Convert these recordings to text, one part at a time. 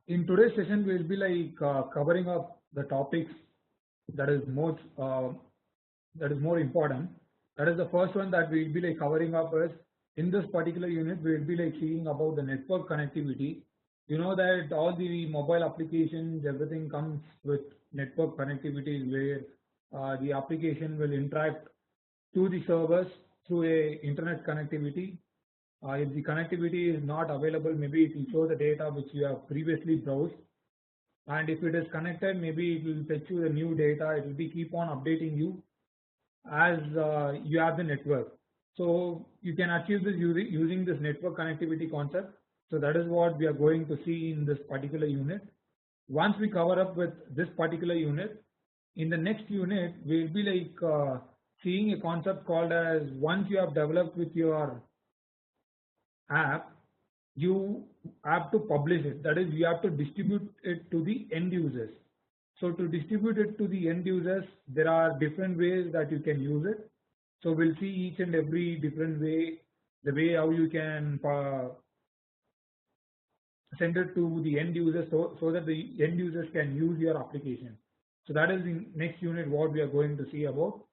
In today's session, we'll be covering up the topics that is more important. That is the first one that we'll be covering up is in this particular unit. We'll be seeing about the network connectivity. You know that all the mobile applications, everything comes with network connectivity, where the application will interact to the servers through a internet connectivity. If the connectivity is not available, maybe it will show the data which you have previously browsed, and if it is connected, maybe it will fetch you the new data. It will be keep on updating you as you have the network. So you can achieve this using this network connectivity concept. So that is what we are going to see in this particular unit. Once we cover up with this particular unit, in the next unit we will be seeing a concept called as, once you have developed with your app, you have to publish it. That is, you have to distribute it to the end users. So to distribute it to the end users, there are different ways that you can use it. So we'll see each and every different way, the way how you can send it to the end users, so that the end users can use your application. So that is in next unit what we are going to see about.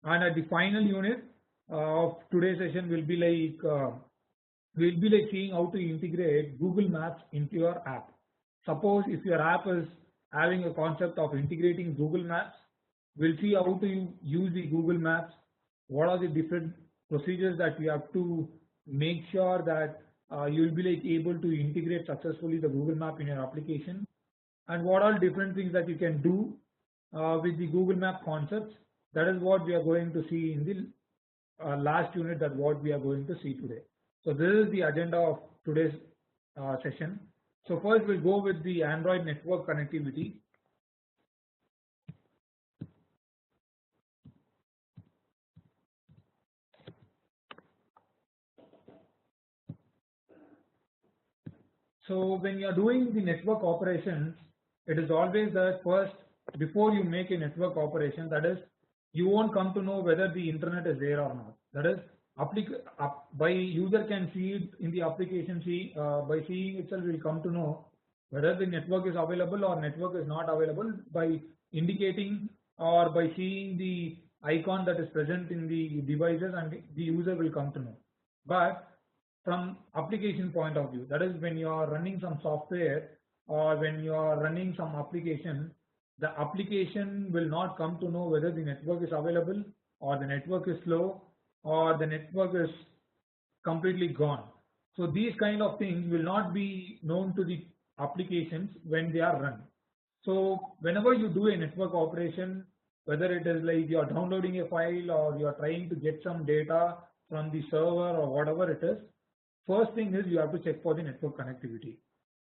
And at the final unit of today's session, we'll be seeing how to integrate Google Maps into your app. Suppose if your app is having a concept of integrating Google Maps, we'll see how to use the Google Maps, what are the different procedures that you have to make sure that you'll be able to integrate successfully the Google Map in your application, and what are different things that you can do with the Google Map concepts. That is what we are going to see in the last unit, that what we are going to see today. So this is the agenda of today's session. So first we'll go with the Android network connectivity. So when you are doing the network operations, it is always that first, before you make a network operation, that is, you won't come to know whether the internet is there or not. That is, by user can see it in the application. By seeing itself, will come to know whether the network is available or network is not available by indicating or by seeing the icon that is present in the devices, and the user will come to know. But from application point of view, that is, when you are running some software or when you are running some application, the application will not come to know whether the network is available or the network is slow or the network is completely gone. So these kind of things will not be known to the applications when they are run. So whenever you do a network operation, whether it is like you are downloading a file or you are trying to get some data from the server or whatever it is, first thing is you have to check for the network connectivity.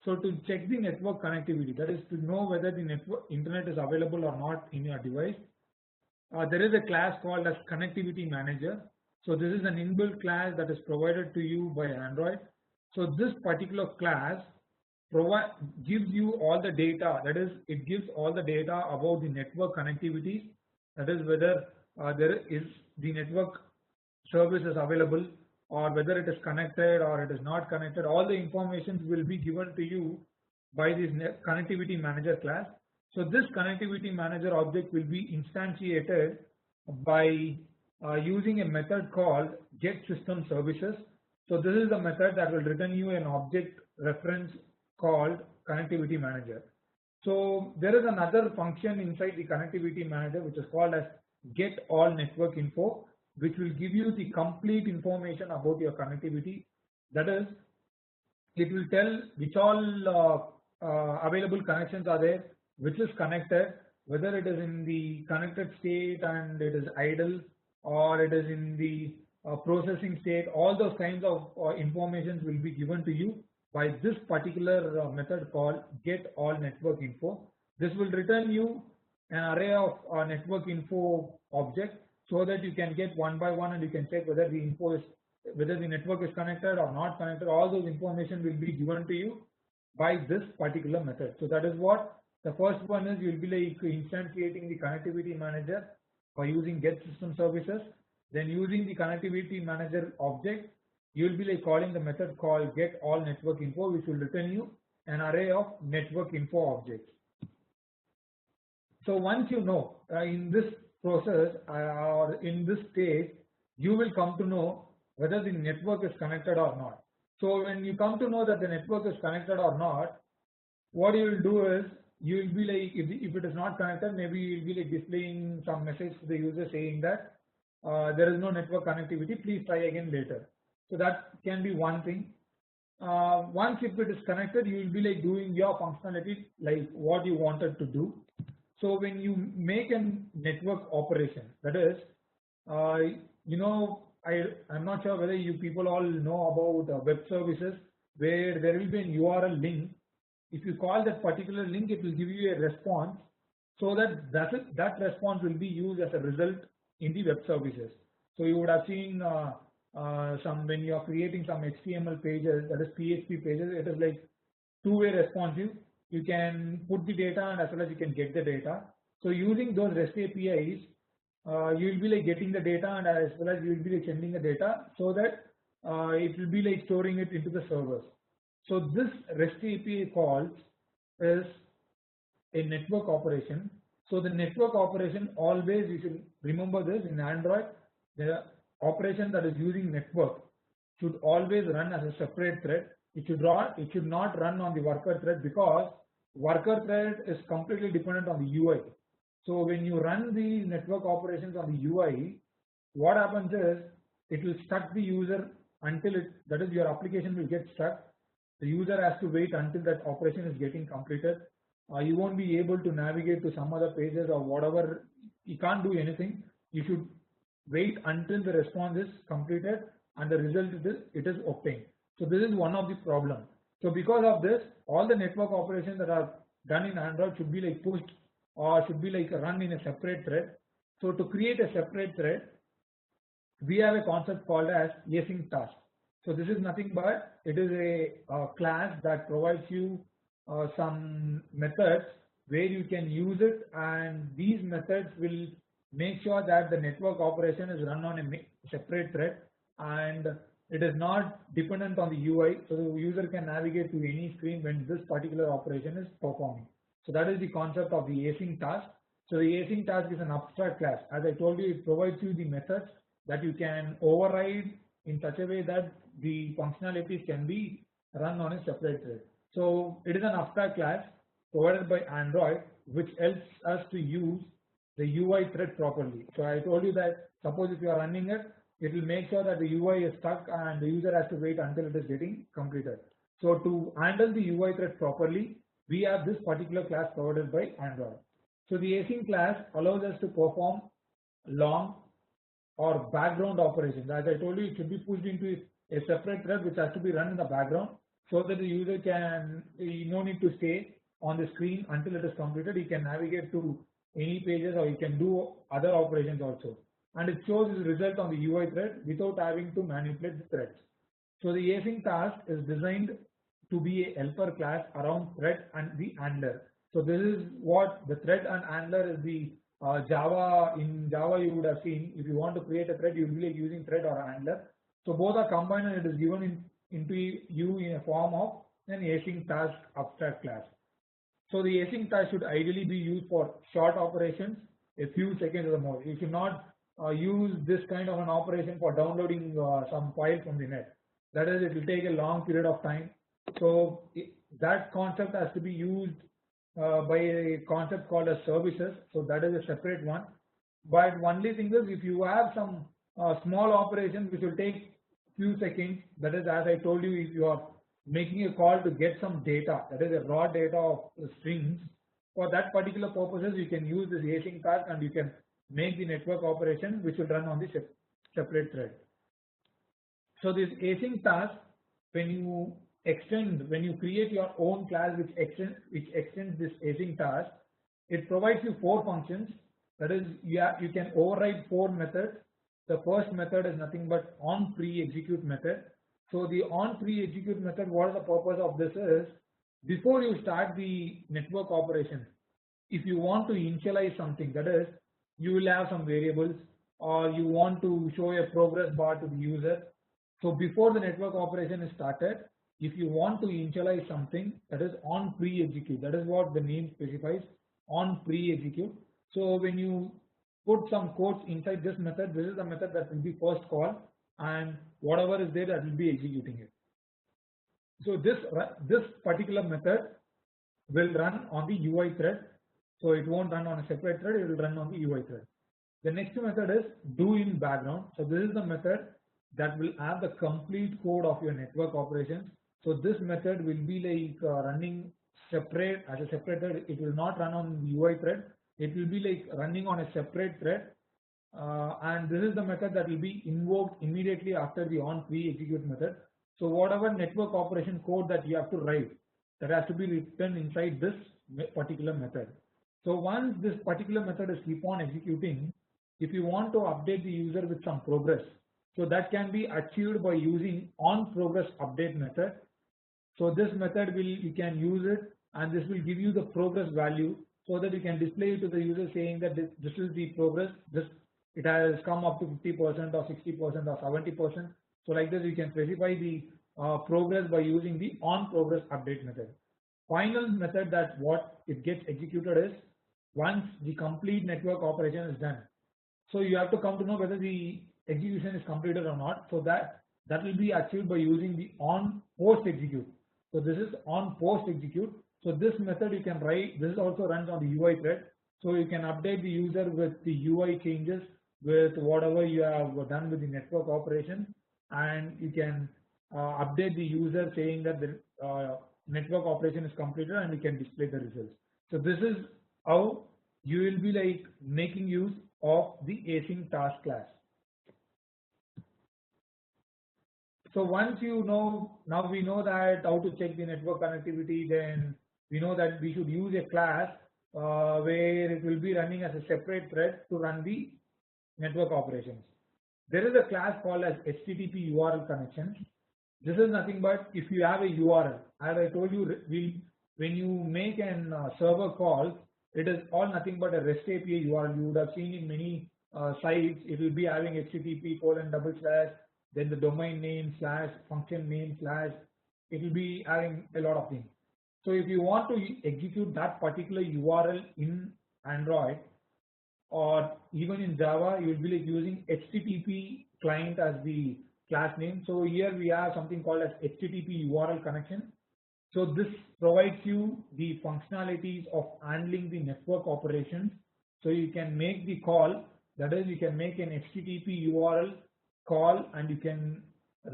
So to check the network connectivity, that is to know whether the internet is available or not in your device, there is a class called as Connectivity Manager. So this is an inbuilt class that is provided to you by Android. So this particular class gives you all the data. That is, it gives all the data about the network connectivity. That is, whether there is the network service is available, or whether it is connected or it is not connected. All the information will be given to you by this Connectivity Manager class. So this Connectivity Manager object will be instantiated by using a method called getSystemServices. So this is the method that will return you an object reference called Connectivity Manager. So there is another function inside the Connectivity Manager which is called as getAllNetworkInfo, which will give you the complete information about your connectivity. That is, it will tell which all available connections are there, which is connected, whether it is in the connected state and it is idle, or it is in the processing state. All those kinds of information will be given to you by this particular method called getAllNetworkInfo. This will return you an array of network info objects, so that you can get one by one and you can check whether whether the network is connected or not connected. All those information will be given to you by this particular method. So that is what the first one is. You will be instantiating the Connectivity Manager by using getSystemServices. Then using the Connectivity Manager object, you will be calling the method called getAllNetworkInfo, which will return you an array of network info objects. So once you know in this process or in this stage, you will come to know whether the network is connected or not. So when you come to know that the network is connected or not, what you will do is you will be like, if it is not connected, maybe you will be like displaying some message to the user saying that there is no network connectivity, please try again later. So that can be one thing. Once if it is connected, you will be like doing your functionality like what you wanted to do. So when you make a network operation, that is, uh, you know, I'm not sure whether you people all know about web services where there will be an URL link. If you call that particular link, it will give you a response, so that response will be used as a result in the web services. So you would have seen some when you are creating some HTML pages, that is PHP pages, it is like two-way responsive. You can put the data and as well as you can get the data. So using those REST APIs, you will be like getting the data and as well as you will be like sending the data, so that it will be like storing it into the servers. So this REST API calls is a network operation. So the network operation, always you should remember this in Android, the operation that is using network should always run as a separate thread. It should not run on the worker thread, because worker thread is completely dependent on the UI. So when you run the network operations on the UI, what happens is it will stuck the user until that is your application will get stuck. The user has to wait until that operation is getting completed. You won't be able to navigate to some other pages or whatever. You can't do anything. You should wait until the response is completed and the result it is obtained. So this is one of the problem. So because of this, all the network operations that are done in Android should be like pushed or should be like run in a separate thread. So to create a separate thread, we have a concept called as async task. So this is nothing but it is a class that provides you some methods where you can use it, and these methods will make sure that the network operation is run on a separate thread and it is not dependent on the UI, so the user can navigate to any screen when this particular operation is performing. So that is the concept of the async task. So the async task is an abstract class. As I told you, it provides you the methods that you can override in such a way that the functionalities can be run on a separate thread. So it is an abstract class provided by Android, which helps us to use the UI thread properly. So I told you that suppose if you are running it, it will make sure that the UI is stuck and the user has to wait until it is getting completed. So to handle the UI thread properly, we have this particular class provided by Android. So the async class allows us to perform long or background operations. As I told you, it should be pushed into a separate thread which has to be run in the background, so that the user can, no need to stay on the screen until it is completed. He can navigate to any pages or he can do other operations also. And it shows his result on the UI thread without having to manipulate the threads. So the async task is designed to be a helper class around thread and the handler. So this is what the thread and handler is. The Java, in Java you would have seen, if you want to create a thread, you will be like using thread or a handler. So both are combined and it is given into you in a form of an async task abstract class. So the async task should ideally be used for short operations, a few seconds or more. You should not use this kind of an operation for downloading some file from the net. That is, it will take a long period of time. So that concept has to be used by a concept called as services. So that is a separate one. But only thing is, if you have some small operations which will take few seconds, that is, as I told you, if you are making a call to get some data, that is a raw data of strings, for that particular purposes you can use this async task and you can make the network operation which will run on the separate thread. So this async task, when you create your own class which extends this async task, it provides you 4 functions. That is, you can override 4 methods. The first method is nothing but on pre-execute method. So the on pre-execute method, what is the purpose of this is, before you start the network operation, if you want to initialize something, that is, you will have some variables or you want to show a progress bar to the user. So before the network operation is started, if you want to initialize something, that is on pre-execute. That is what the name specifies, on pre-execute. So when you put some codes inside this method, this is the method that will be first call, and whatever is there, that will be executing it. So this particular method will run on the UI thread. So it won't run on a separate thread, it will run on the UI thread. The next method is do in background. So this is the method that will have the complete code of your network operations. So this method will be like running separate as a separate thread. It will not run on the UI thread. It will be like running on a separate thread. And this is the method that will be invoked immediately after the on pre-execute method. So whatever network operation code that you have to write, that has to be written inside this particular method. So once this particular method is keep on executing, if you want to update the user with some progress, so that can be achieved by using on progress update method. So this method you can use it, and this will give you the progress value so that you can display it to the user saying that this is the progress, it has come up to 50% or 60% or 70%. So like this you can specify the progress by using the on progress update method. Final method that what it gets executed is once the complete network operation is done. So you have to come to know whether the execution is completed or not. So that will be achieved by using the on post execute. So this is on post execute. So this method you can write. This also runs on the UI thread. So you can update the user with the UI changes with whatever you have done with the network operation, and you can update the user saying that the network operation is completed, and you can display the results. So this is how you will be like making use of the async task class. So once you know, now we know that how to check the network connectivity, then we know that we should use a class where it will be running as a separate thread to run the network operations. There is a class called as HTTP URL connections. This is nothing but if you have a URL, as I told you, when you make an server call, it is all nothing but a REST API URL. You would have seen in many sites, it will be having HTTP : then the domain name / function name / it will be having a lot of things. So if you want to execute that particular URL in Android or even in Java, you will be like using HTTP client as the class name. So here we have something called as HTTP URL connection. So this provides you the functionalities of handling the network operations. So you can make the call, that is you can make an HTTP URL call, and you can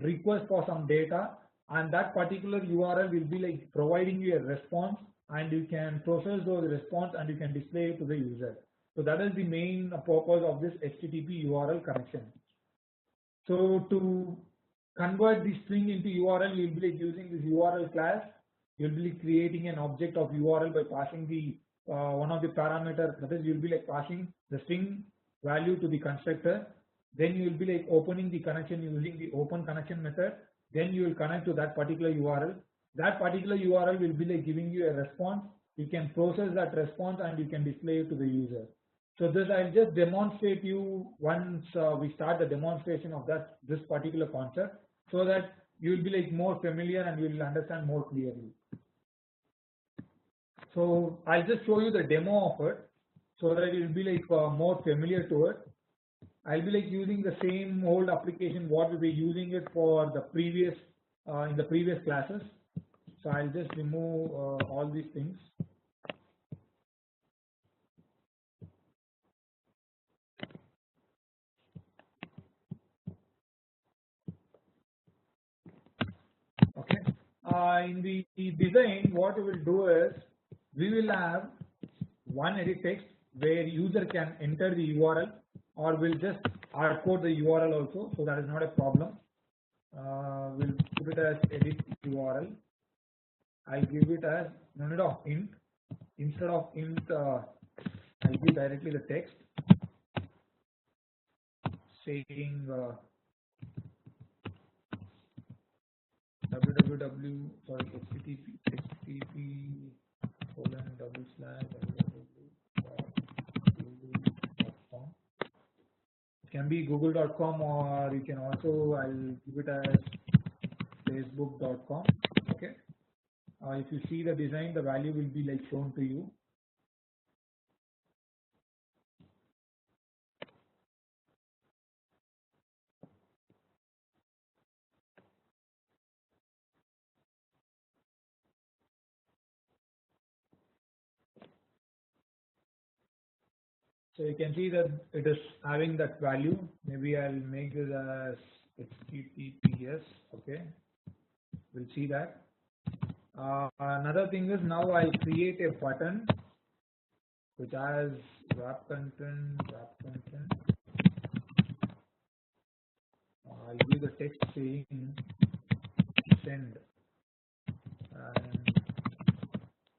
request for some data, and that particular URL will be like providing you a response, and you can process those response and you can display it to the user. So that is the main purpose of this HTTP URL connection. So to convert the string into URL, you will be like using this URL class. You will be creating an object of URL by passing the one of the parameters, that is you will be like passing the string value to the constructor. Then you will be like opening the connection using the open connection method. Then you will connect to that particular URL. That particular URL will be like giving you a response. You can process that response and you can display it to the user. So this I'll just demonstrate you once we start the demonstration of this particular concept, so that you will be like more familiar and you will understand more clearly. So I'll just show you the demo of it so that you will be like more familiar to it. I'll be like using the same old application what we were using it for the previous in the previous classes. So I'll just remove all these things. Okay. In the design, what we will do is we will have one edit text where user can enter the URL, or we'll just hard code the URL also, so that is not a problem. We'll put it as edit URL. I'll give it as no need of int. Instead of int, I'll give directly the text saying http://www.google.com. It can be google.com, or you can also, I'll give it as facebook.com. Okay, if you see the design, the value will be like shown to you. So you can see that it is having that value. Maybe I'll make this as HTTPS. Okay, we'll see that. Another thing is now I'll create a button which has wrap content. I'll give the text saying send, and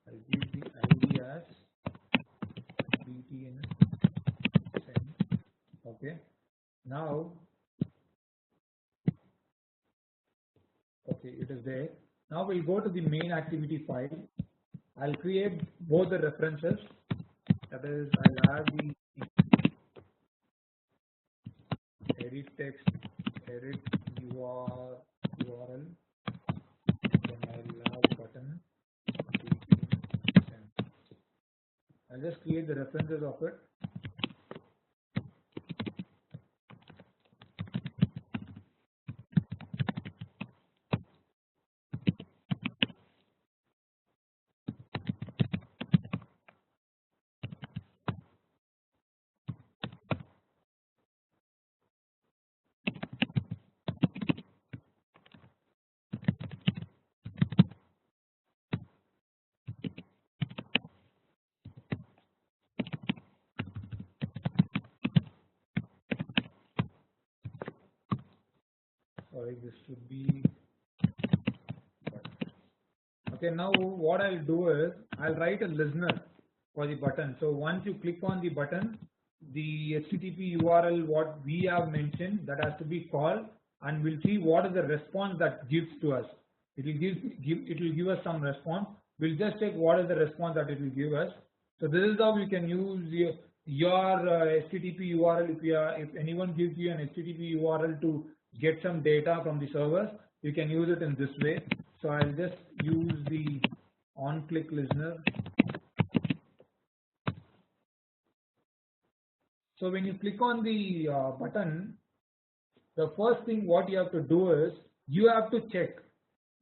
I'll give the ID as btn send. Okay, now okay, it is there. Now we'll go to the main activity file. I'll create both the references. That is, I'll have the edit text, edit URL, then I'll have button. I'll just create the references of it. Sorry, this should be. Okay, now what I'll do is I'll write a listener for the button. So once you click on the button, the HTTP URL what we have mentioned that has to be called, and we'll see what is the response that gives to us. It will give us some response. We'll just check what is the response that it will give us. So this is how you can use your HTTP URL. If anyone gives you an HTTP URL to get some data from the servers, you can use it in this way. So I'll just use the on-click listener. So when you click on the button, the first thing what you have to do is you have to check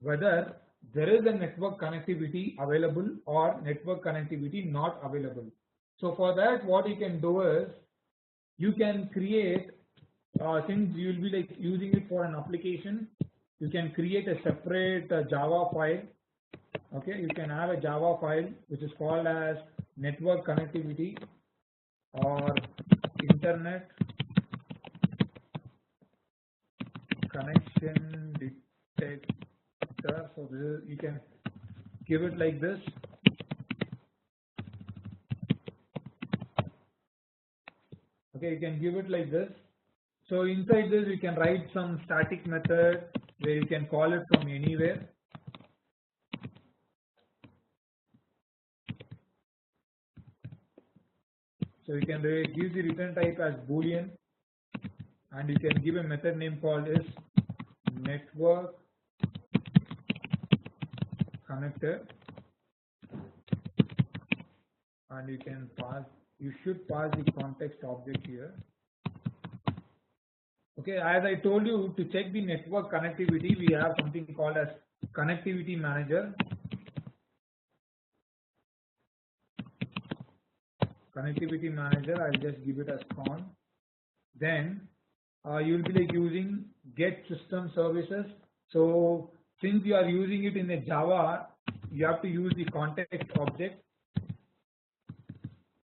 whether there is a network connectivity available or network connectivity not available. So for that, what you can do is you can create, since you will be like using it for an application, you can create a separate Java file. Okay, you can have a Java file which is called as network connectivity or internet connection detector. So this is, you can give it like this. Okay, you can give it like this. So inside this you can write some static method where you can call it from anywhere. So you can give the return type as boolean, and you can give a method name called is network connector, and you can pass, you should pass the context object here. Okay, as I told you, to check the network connectivity, we have something called as connectivity manager. Connectivity manager, I'll just give it as con. Then you will be like using get system services. So since you are using it in a Java, you have to use the context object.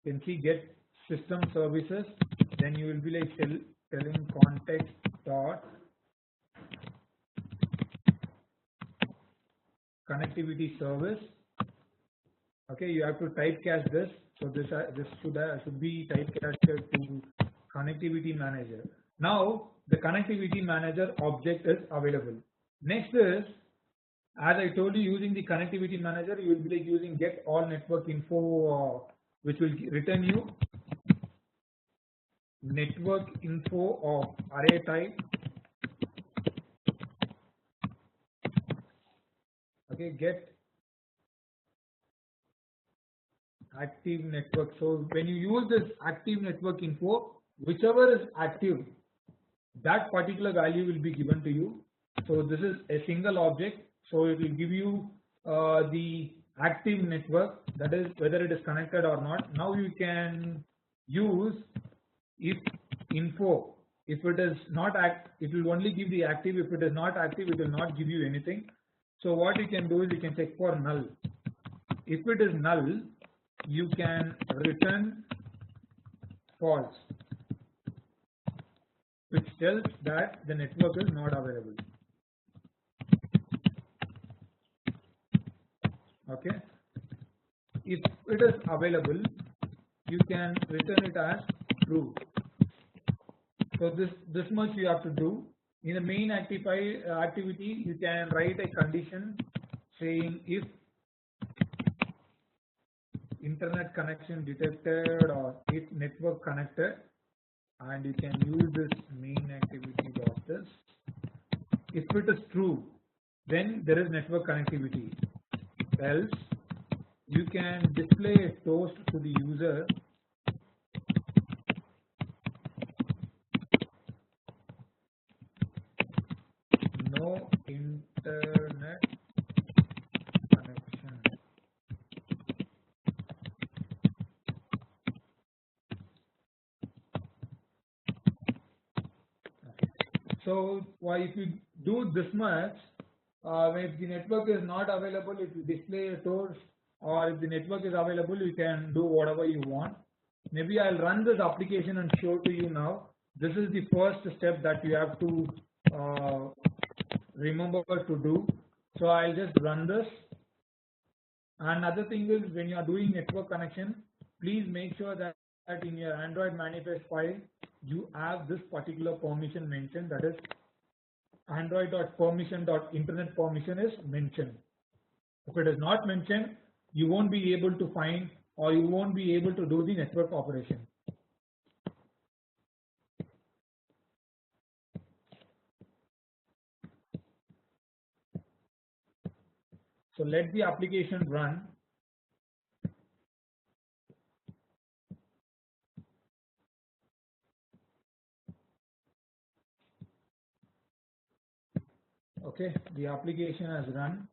You can see get system services. Then you will be like telling context dot connectivity service. Okay, you have to typecast this. So this should be typecasted to connectivity manager. Now the connectivity manager object is available. Next is, as I told you, using the connectivity manager, you will be like using get all network info, which will return you network info of array type. Okay, get active network. So when you use this active network info, whichever is active, that particular value will be given to you. So this is a single object, so it will give you the active network, that is whether it is connected or not. Now you can use if info. If it is not it will only give the active. If it is not active, it will not give you anything. So what you can do is you can check for null. If it is null, you can return false, which tells that the network is not available. Okay. If it is available, you can return it as true. So this much you have to do. In the main activity, you can write a condition saying if internet connection detected or if network connected, and you can use this main activity of this. If it is true, then there is network connectivity. Else, you can display a toast to the user no internet connection. So if you do this much, if the network is not available, if you display a toast, or if the network is available, you can do whatever you want. Maybe I'll run this application and show to you now. This is the first step that you have to remember to do. So I'll just run this. Another thing is, when you are doing network connection, please make sure that in your Android manifest file you have this particular permission mentioned, that is android.permission.internet permission is mentioned. If it is not mentioned, you won't be able to find, or you won't be able to do the network operation. So let the application run. Okay, the application has run.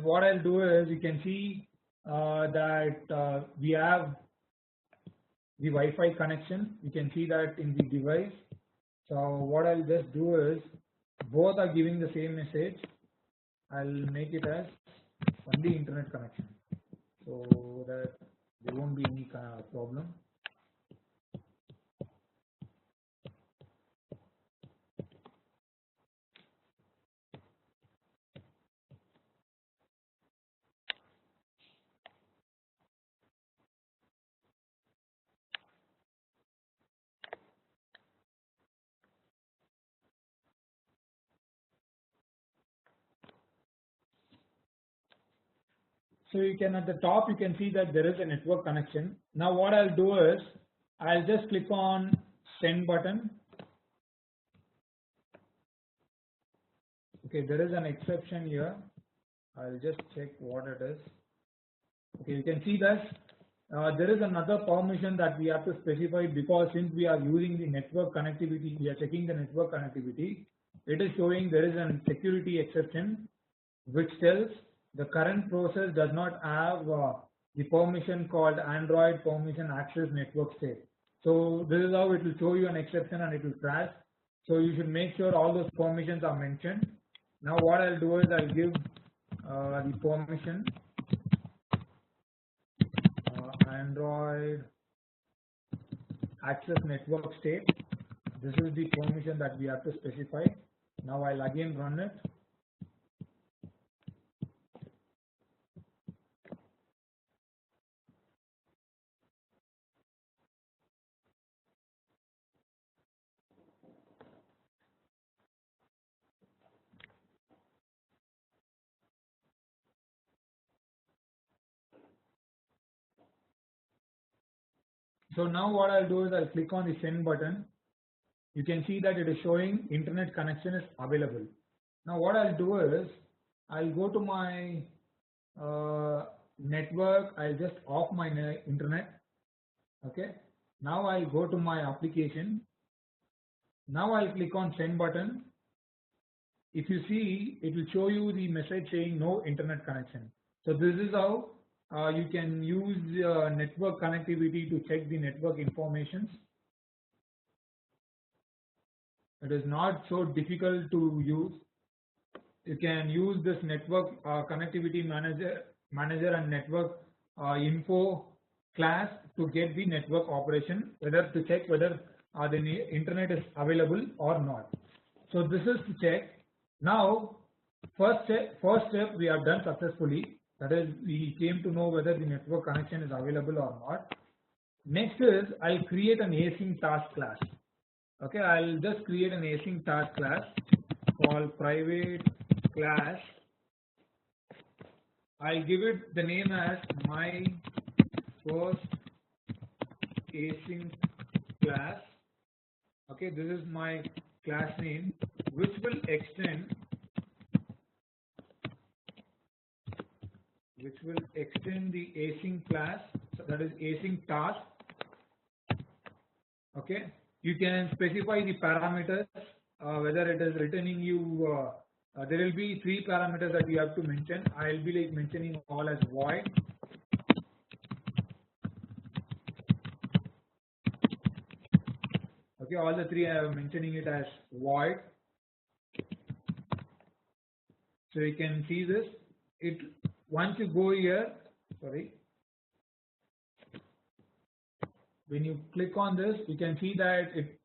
What I'll do is, you can see that we have the Wi-Fi connection. You can see that in the device. So what I'll just do is, both are giving the same message. I'll make it as only internet connection, so that there won't be any kind of problem. So you can, at the top, you can see that there is a network connection. Now what I'll do is, I'll just click on send button. Okay, there is an exception here. I'll just check what it is. Okay, you can see that there is another permission that we have to specify, because since we are using the network connectivity, we are checking the network connectivity. It is showing there is a security exception which tells the current process does not have the permission called Android permission access network state. So this is how it will show you an exception and it will crash. So you should make sure all those permissions are mentioned. Now what I'll do is, I'll give the permission Android access network state. This is the permission that we have to specify. Now I'll again run it. So now what I'll do is, I'll click on the send button. You can see that it is showing internet connection is available. Now what I'll do is, I'll go to my network. I'll just off my internet. Okay. Now I'll go to my application. Now I'll click on send button. If you see, it will show you the message saying no internet connection. So this is how you can use network connectivity to check the network informations. It is not so difficult to use. You can use this network connectivity manager and network info class to get the network operation, whether to check whether the internet is available or not. So this is to check. Now first step we have done successfully, that is we came to know whether the network connection is available or not. Next is I'll create an async task class. Okay, I'll just create an async task class called private class. I'll give it the name as my first async class. Okay, this is my class name, which will extend the async class, so that is async task. Okay, you can specify the parameters, whether it is returning you. There will be 3 parameters that you have to mention. I'll be like mentioning all as void. Okay, all the 3 I am mentioning it as void. So you can see this. It once you go here, when you click on this, you can see that it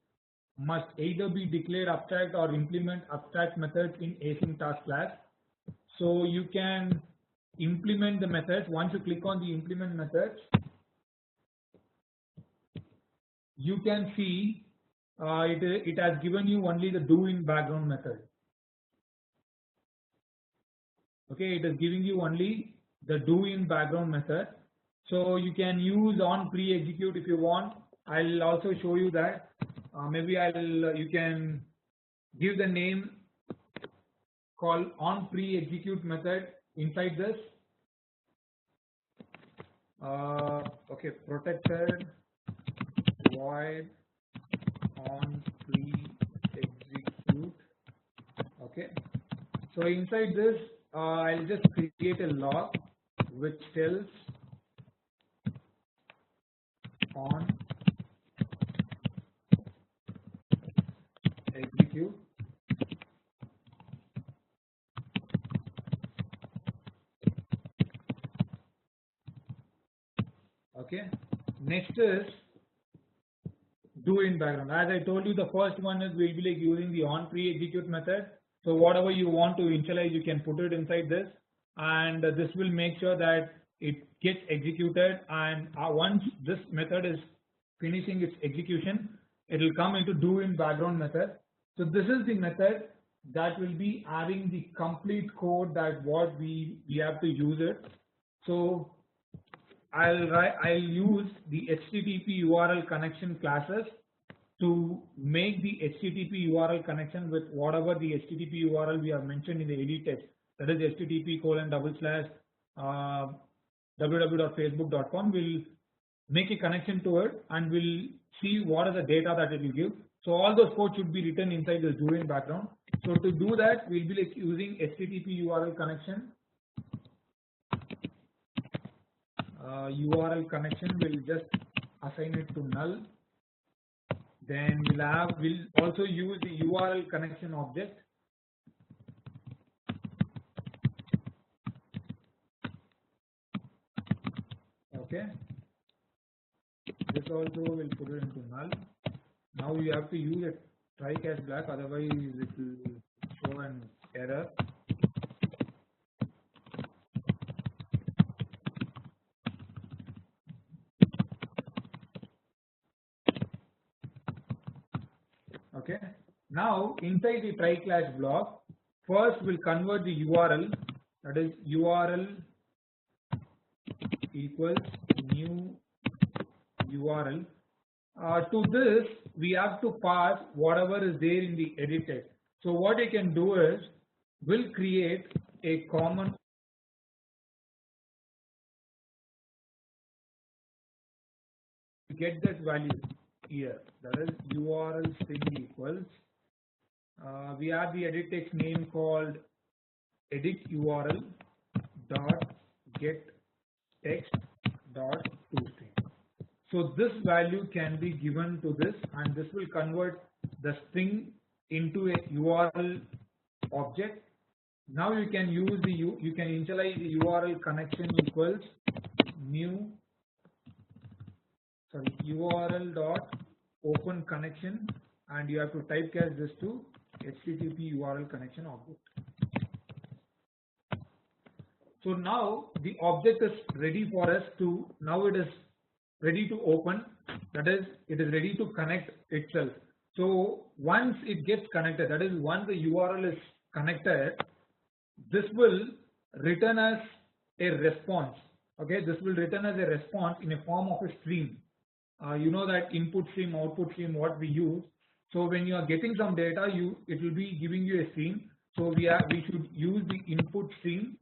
must either be declared abstract or implement abstract methods in async task class. So you can implement the methods. Once you click on the implement methods, you can see it has given you only the do in background method. Okay, it is giving you only the do in background method. So you can use on pre-execute if you want. I'll also show you that. Maybe you can give the name called on pre-execute method inside this. Okay, protected void on pre-execute. Okay, so inside this I'll just create a log which tells on execute. Okay, next is do in background. As I told you, the first one is we'll be like using the on pre-execute method. So whatever you want to initialize, you can put it inside this, and this will make sure that it gets executed. And once this method is finishing its execution, it will come into do in background method. So this is the method that will be having the complete code that what we have to use it. So I'll use the HTTP URL connection classes to make the HTTP URL connection with whatever the HTTP URL we have mentioned in the edit text. That is http://www.facebook.com. We'll make a connection to it and we'll see what is the data that it will give. So all those codes should be written inside the do in background. So to do that, we'll be like using HTTP URL connection. URL connection, will just assign it to null. Then we'll also use the URL connection object. Okay, this also will put it into null. Now you have to use a try catch black, otherwise it will show an error. Okay, now inside the try catch block, first we'll convert the URL, that is URL equals new URL. To this we have to pass whatever is there in the edit text. So what you can do is will create a common get that value here, that is URL string equals we have the edit text name called edit URL dot get text dot toString. So this value can be given to this, and this will convert the string into a URL object. Now you can use the you can initialize the URL connection equals new URL dot open connection, and you have to typecast this to HTTP URL connection object. So now the object is ready for us to, now it is ready to open, that is it is ready to connect itself. So once it gets connected, that is once the URL is connected, this will return as a response. Okay, this will return as a response in a form of a stream. You know that input stream, output stream, what we use. So when you are getting some data, it will be giving you a stream. So we should use the input stream.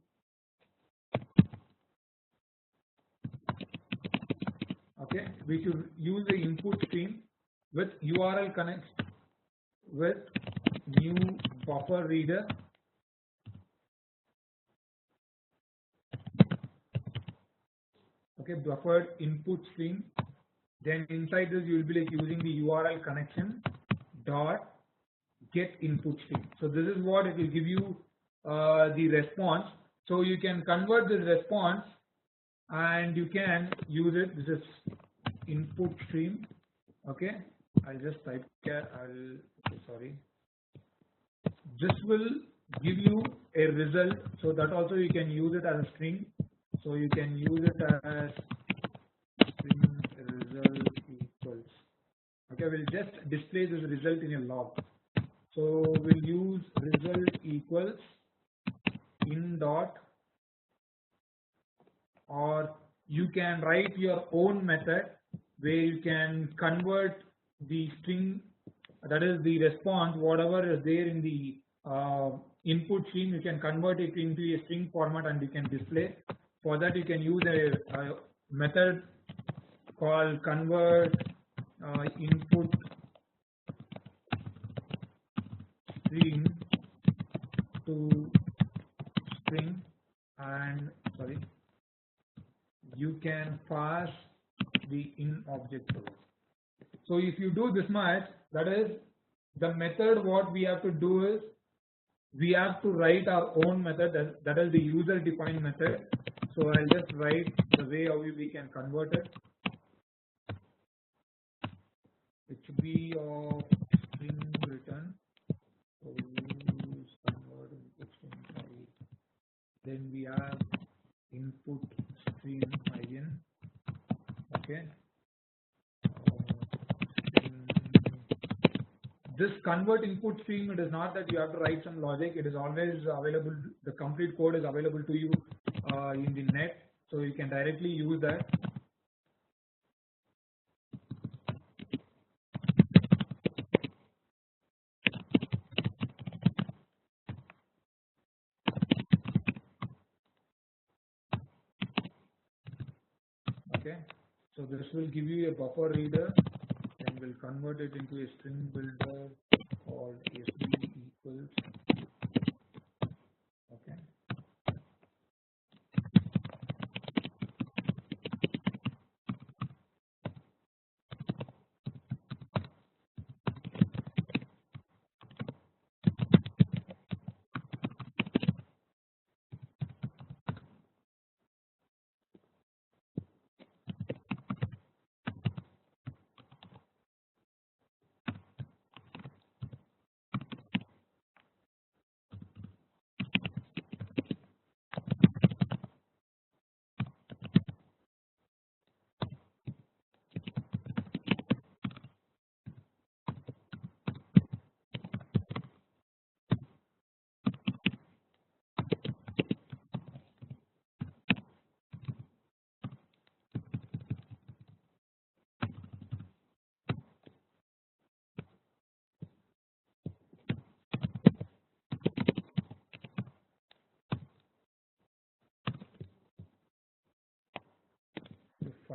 Okay, we should use the input stream with URL connect with new buffer reader. Okay, buffered input stream. Then inside this you will be like using the URL connection dot get input stream. So this is what it will give you the response. So you can convert this response and you can use it. This is input stream. Okay, I'll just type here. Sorry. This will give you a result. So that also you can use it as a string. So you can use it as string result equals. Okay, we'll just display this result in a log. So we'll use result equals in dot, or you can write your own method where you can convert the string, that is the response, whatever is there in the input stream, you can convert it into a string format and you can display. For that you can use a method called convert input string to string, and you can pass the in object to it. So if you do this much, that is the method, what we have to do is we have to write our own method, that is the user defined method. So I'll just write the way how we can convert it. It should be of string return. So we use convert input string type. Then we have input stream in. Okay. This convert input stream, it is not that you have to write some logic. It is always available. The complete code is available to you in the net, so you can directly use that. Okay, so this will give you a buffer reader, and will convert it into a string builder called sb equals. Okay.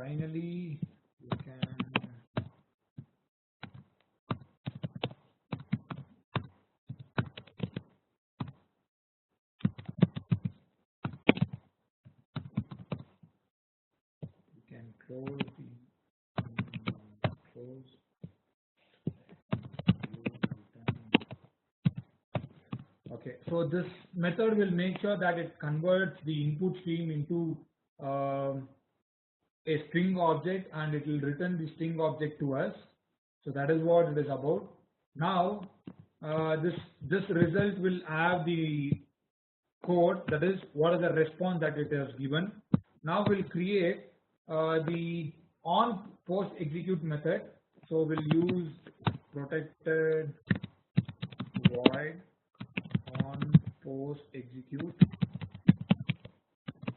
finally you can close the close. Okay, so this method will make sure that it converts the input stream into a string object, and it will return the string object to us. So that is what it is about. Now this result will have the code, that is what is the response that it has given. Now we'll create the on post execute method. So we'll use protected void on post execute.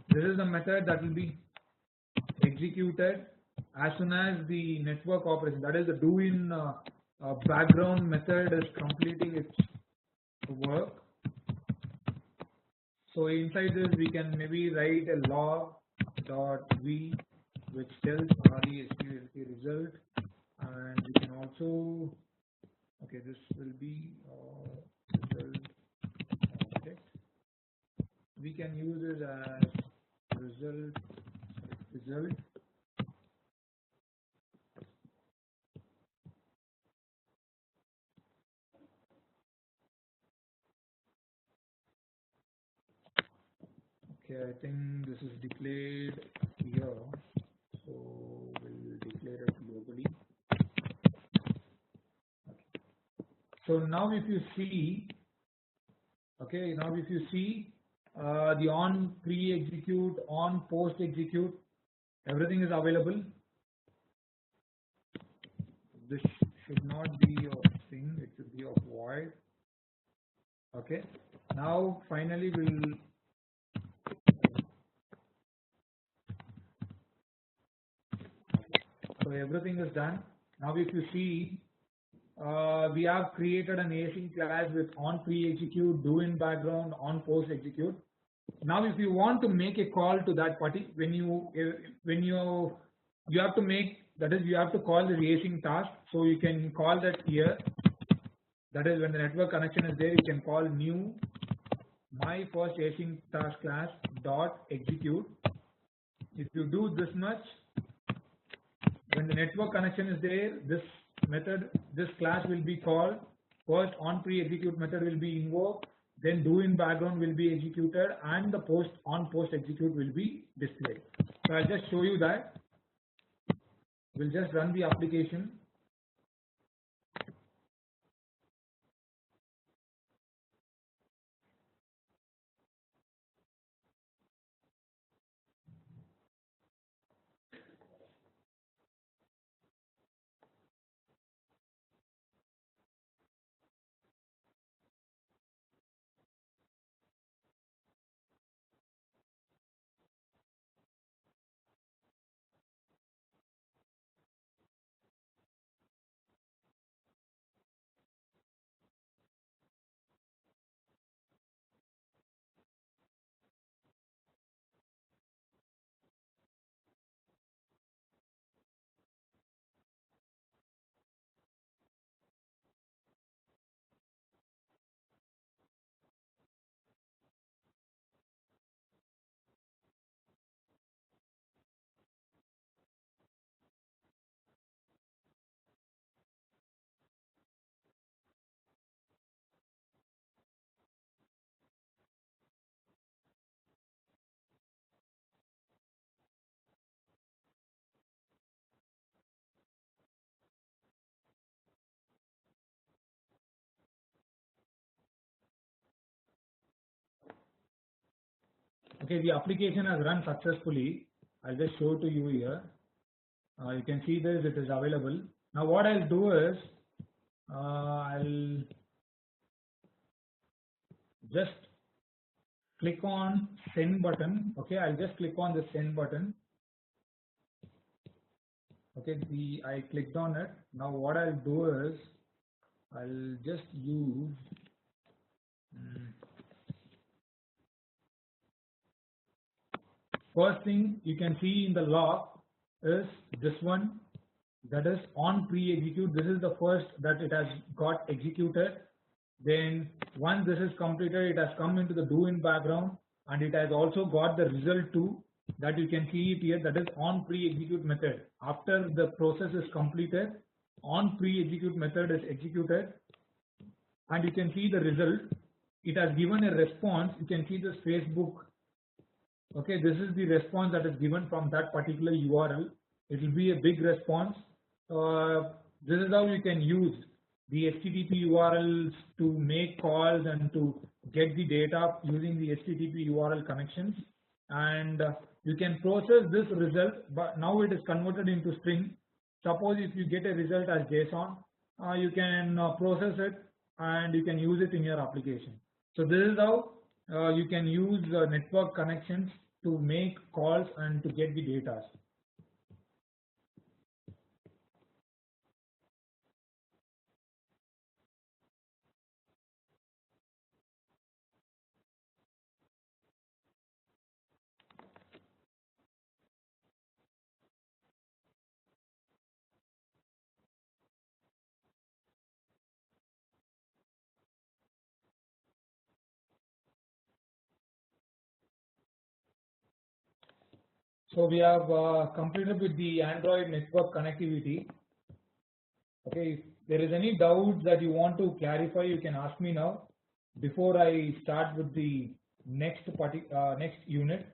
This is the method that will be executed as soon as the network operation, that is the do in background method, is completing its work. So inside this we can maybe write a log.v which tells RESPLT result, and we can also, okay, this will be result object. We can use it as result. Okay, I think this is declared here, so we'll declare it globally. Okay. So now if you see, okay, now if you see the on pre-execute, on post-execute, everything is available. This should not be of string, it should be of void. Okay, now finally we'll so everything is done. Now if you see, we have created an async class with on pre-execute, do in background, on post-execute. Now if you want to make a call to that party, when you have to make, that is you have to call the async task, so you can call that here. That is when the network connection is there, you can call new my first async task class dot execute. If you do this much, when the network connection is there, this method, this class will be called. First on pre-execute method will be invoked, then do in background will be executed, and the on post execute will be displayed. So I'll just show you that. We'll just run the application. Okay, the application has run successfully. I'll just show to you here. You can see this, it is available. Now what I'll do is, I'll just click on send button. Okay, I'll just click on the send button. Okay, I clicked on it. Now what I'll do is, I'll just use first thing you can see in the log, is this one, that is on pre-execute. This is the first that it has got executed. Then once this is completed, it has come into the do in background, and it has also got the result too, that you can see it here, that is on pre-execute method. After the process is completed, on pre-execute method is executed, and you can see the result. It has given a response. You can see this Facebook. Okay, this is the response that is given from that particular URL. It will be a big response. This is how you can use the HTTP URLs to make calls and to get the data using the HTTP URL connections. And you can process this result, but now it is converted into string. Suppose if you get a result as JSON, you can process it and you can use it in your application. So this is how you can use network connections to make calls and to get the data. So we have completed with the Android network connectivity. Okay, if there is any doubts that you want to clarify, you can ask me now before I start with the next unit.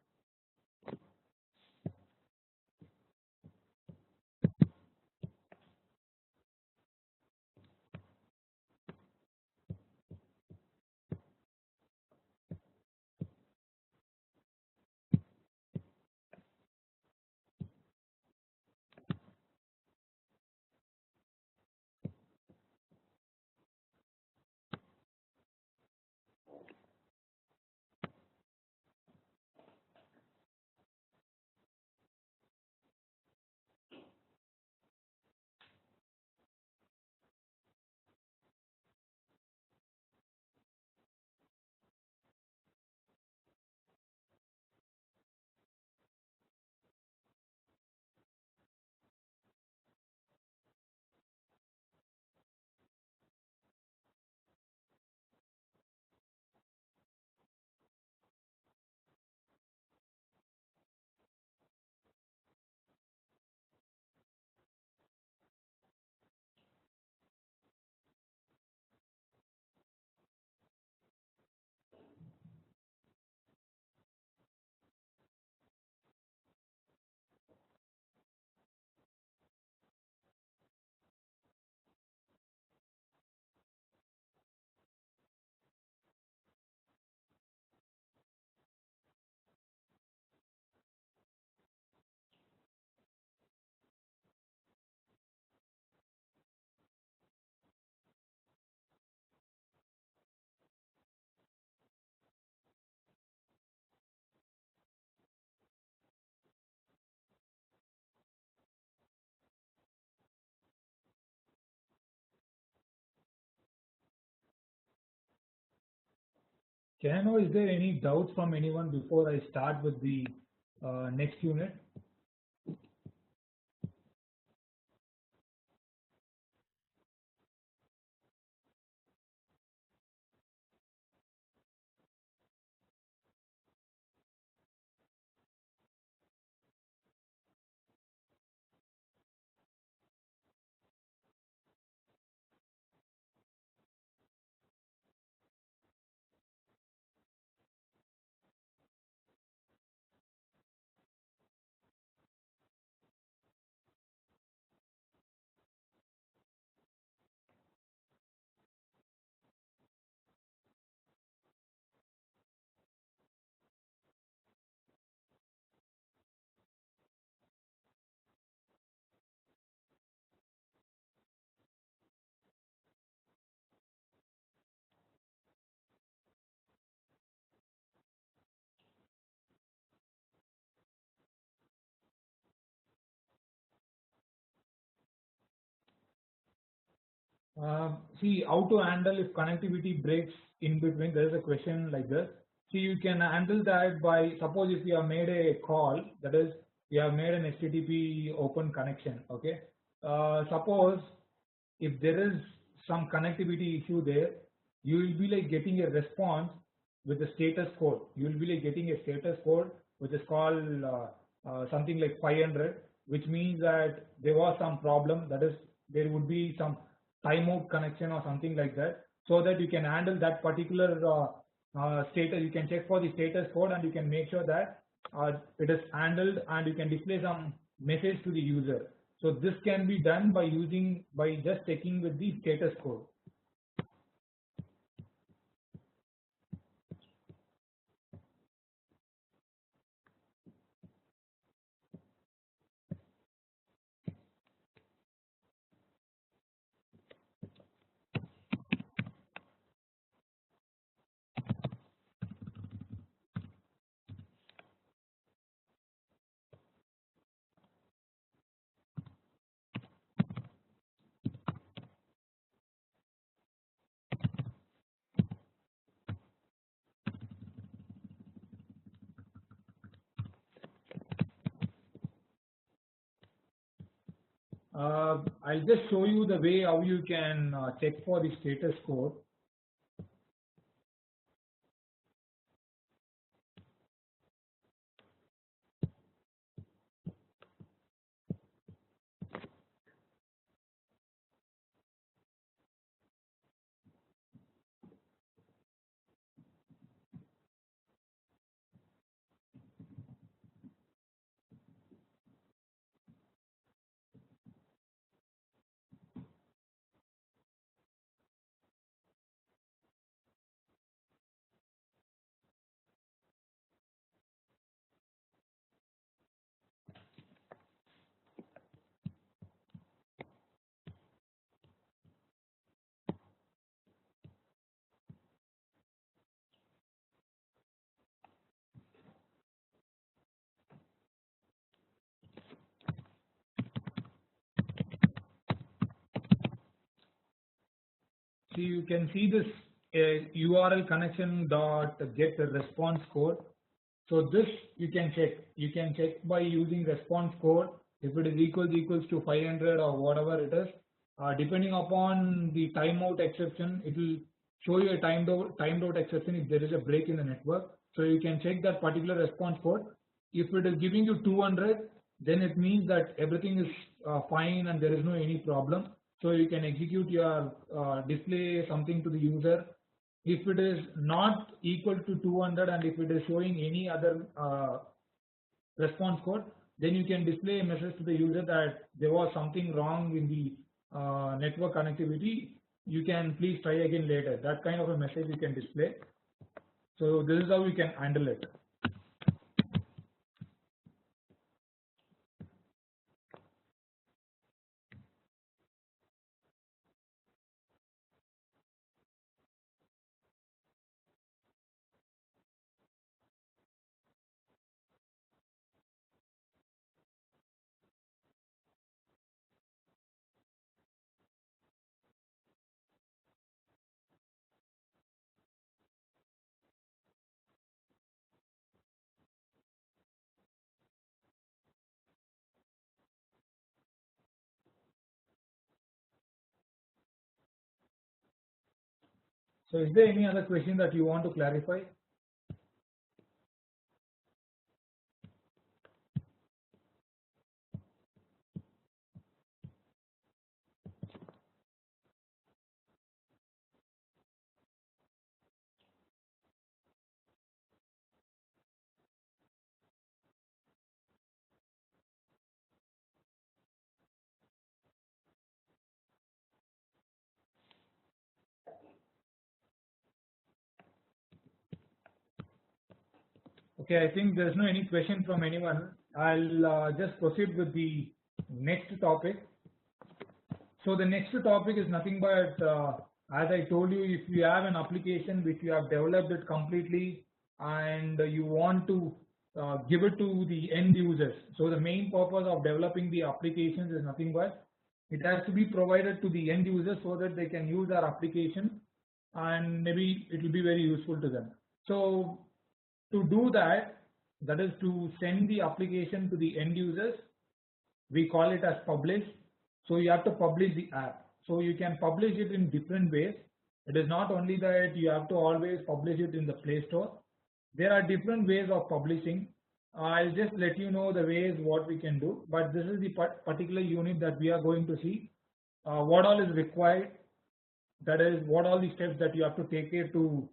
Can I know, is there any doubts from anyone before I start with the next unit? See how to handle if connectivity breaks in between. There is a question like this. See, you can handle that by, suppose if you have made a call, that is, you have made an HTTP open connection. Okay, suppose if there is some connectivity issue there, you will be like getting a response with the status code. You will be like getting a status code which is called something like 500, which means that there was some problem. That is, there would be some timeout connection or something like that, so that you can handle that particular status. You can check for the status code and you can make sure that it is handled and you can display some message to the user. So this can be done by just checking with the status code. I'll just show you the way how you can check for the status code. So you can see this URL connection dot get response code. So this you can check. You can check by using response code if it is equals to 500 or whatever it is. Depending upon the timeout exception, it will show you a timed out exception if there is a break in the network. So you can check that particular response code. If it is giving you 200, then it means that everything is fine and there is no any problem. So you can execute your display something to the user. If it is not equal to 200 and if it is showing any other response code, then you can display a message to the user that there was something wrong in the network connectivity. You can please try again later. That kind of a message you can display. So this is how you can handle it. So is there any other question that you want to clarify? Okay, I think there's no any question from anyone. I'll just proceed with the next topic. So the next topic is nothing but, as I told you, if you have an application which you have developed it completely and you want to give it to the end users. So the main purpose of developing the applications is nothing but it has to be provided to the end users so that they can use our application and maybe it will be very useful to them. So to do that, that is to send the application to the end users. We call it as publish. So you have to publish the app. So you can publish it in different ways. It is not only that you have to always publish it in the Play Store. There are different ways of publishing. I'll just let you know the ways what we can do, but this is the particular unit that we are going to see. What all is required, that is what all the steps that you have to take care to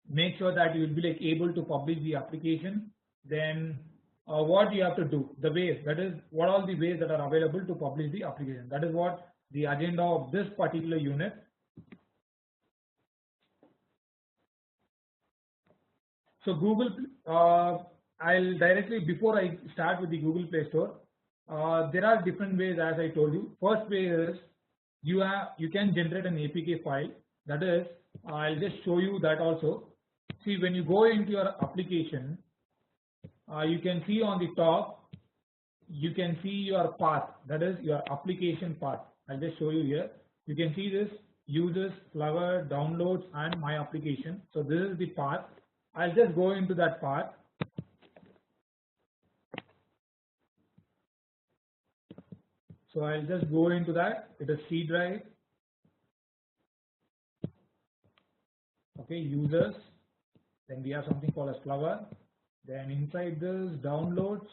make sure that you will be like able to publish the application. Then what you have to do, the ways, that is what all the ways that are available to publish the application. That is what the agenda of this particular unit. So Google, I'll directly, before I start with the Google Play Store, there are different ways as I told you. First way is you can generate an APK file. That is, I'll just show you that also. See, when you go into your application, you can see on the top, you can see your path, that is your application path. I'll just show you here. You can see this users, Flower, downloads, and my application. So this is the path. I'll just go into that path. So I'll just go into that. It is C drive. Okay, users. Then we have something called as Flower. Then inside this, downloads.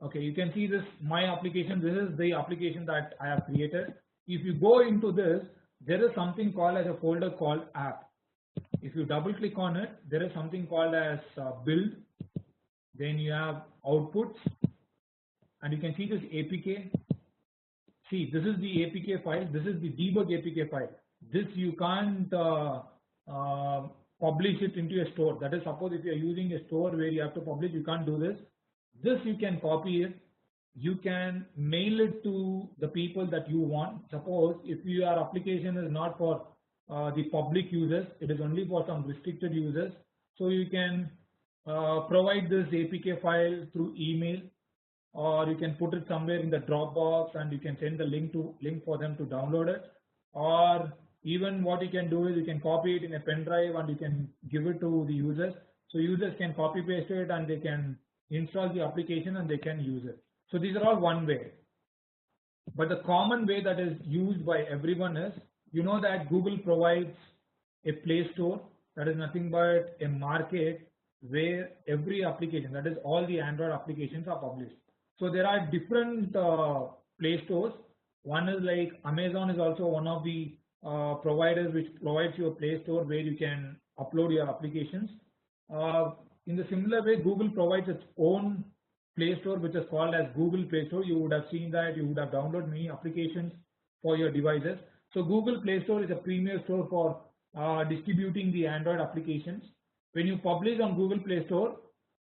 Okay, you can see this my application. This is the application that I have created. If you go into this, there is something called as a folder called app. If you double click on it, there is something called as build. Then you have outputs, and you can see this APK. See, this is the APK file. This is the debug APK file. This you can't publish it into a store. That is, suppose if you are using a store where you have to publish, you can't do this. This you can copy it. You can mail it to the people that you want. Suppose if your application is not for the public users, it is only for some restricted users. So you can provide this APK file through email, or you can put it somewhere in the Dropbox and you can send the link for them to download it. Or even what you can do is you can copy it in a pen drive and you can give it to the users. So users can copy paste it and they can install the application and they can use it. So these are all one way. But the common way that is used by everyone is, you know that Google provides a Play Store, that is nothing but a market where every application, that is all the Android applications are published. So there are different Play Stores. One is like Amazon is also one of the providers which provides you a Play Store where you can upload your applications. In the similar way, Google provides its own Play Store which is called as Google Play Store. You would have seen that, you would have downloaded many applications for your devices. So Google Play Store is a premier store for distributing the Android applications. When you publish on Google Play Store,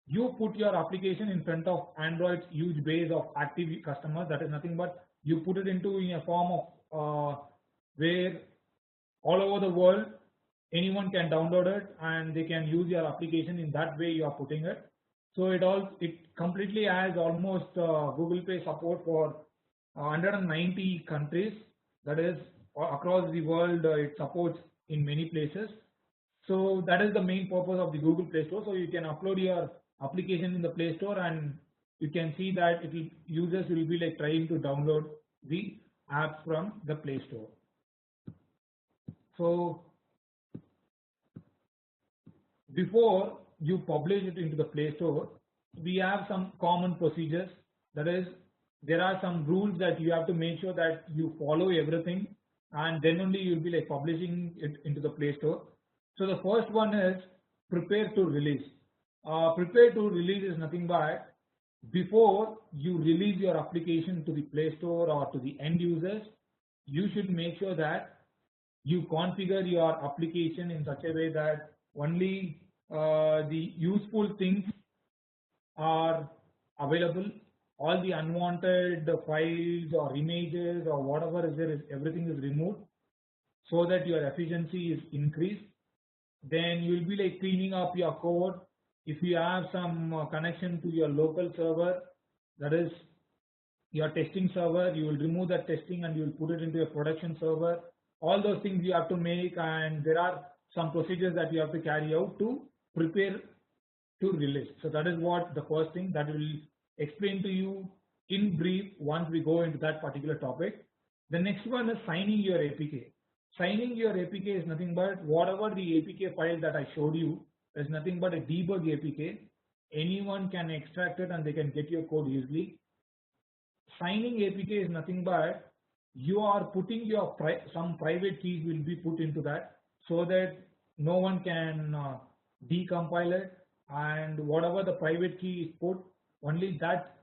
you put your application in front of Android's huge base of active customers. That is nothing but you put it into in a form of where all over the world anyone can download it and they can use your application in that way you are putting it. So it completely has almost Google Pay support for 190 countries. That is across the world. It supports in many places. So that is the main purpose of the Google Play Store. So you can upload your application in the Play Store and you can see that users will be like trying to download the app from the Play Store. So before you publish it into the Play Store, we have some common procedures. That is, there are some rules that you have to make sure that you follow everything, and then only you will be like publishing it into the Play Store. So the first one is prepare to release. Prepare to release is nothing but before you release your application to the Play Store or to the end users, you should make sure that you configure your application in such a way that only the useful things are available. All the unwanted files or images or whatever is there, everything is removed so that your efficiency is increased. Then you will be like cleaning up your code. If you have some connection to your local server, that is your testing server, you will remove that testing and you will put it into a production server. All those things you have to make, and there are some procedures that you have to carry out to prepare to release. So that is what the first thing that will explain to you in brief once we go into that particular topic. The next one is signing your APK. Signing your APK is nothing but whatever the APK file that I showed you is nothing but a debug APK. Anyone can extract it and they can get your code easily. Signing APK is nothing but you are putting your some private keys will be put into that so that no one can decompile it, and whatever the private key is put, only that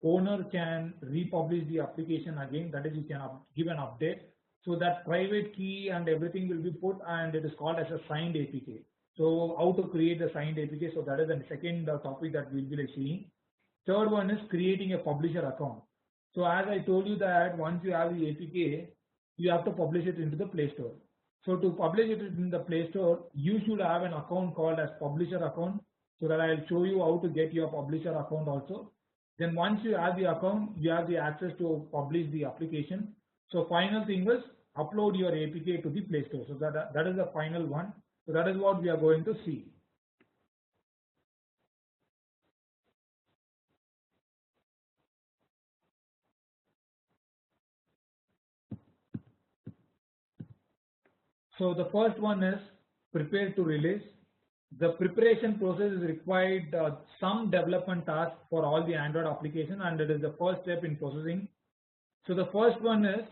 owner can republish the application again. That is, you can give an update. So that private key and everything will be put, and it is called as a signed APK. So how to create a signed APK? So that is the second topic that we'll be seeing. Third one is creating a publisher account. So as I told you that once you have the APK, you have to publish it into the Play Store. So to publish it in the Play Store, you should have an account called as publisher account, so that I'll show you how to get your publisher account also. Then once you have the account, you have the access to publish the application. So final thing is upload your APK to the Play Store. So that is the final one. So that is what we are going to see. So the first one is prepare to release. The preparation process is required some development task for all the Android application, and it is the first step in processing. So the first one is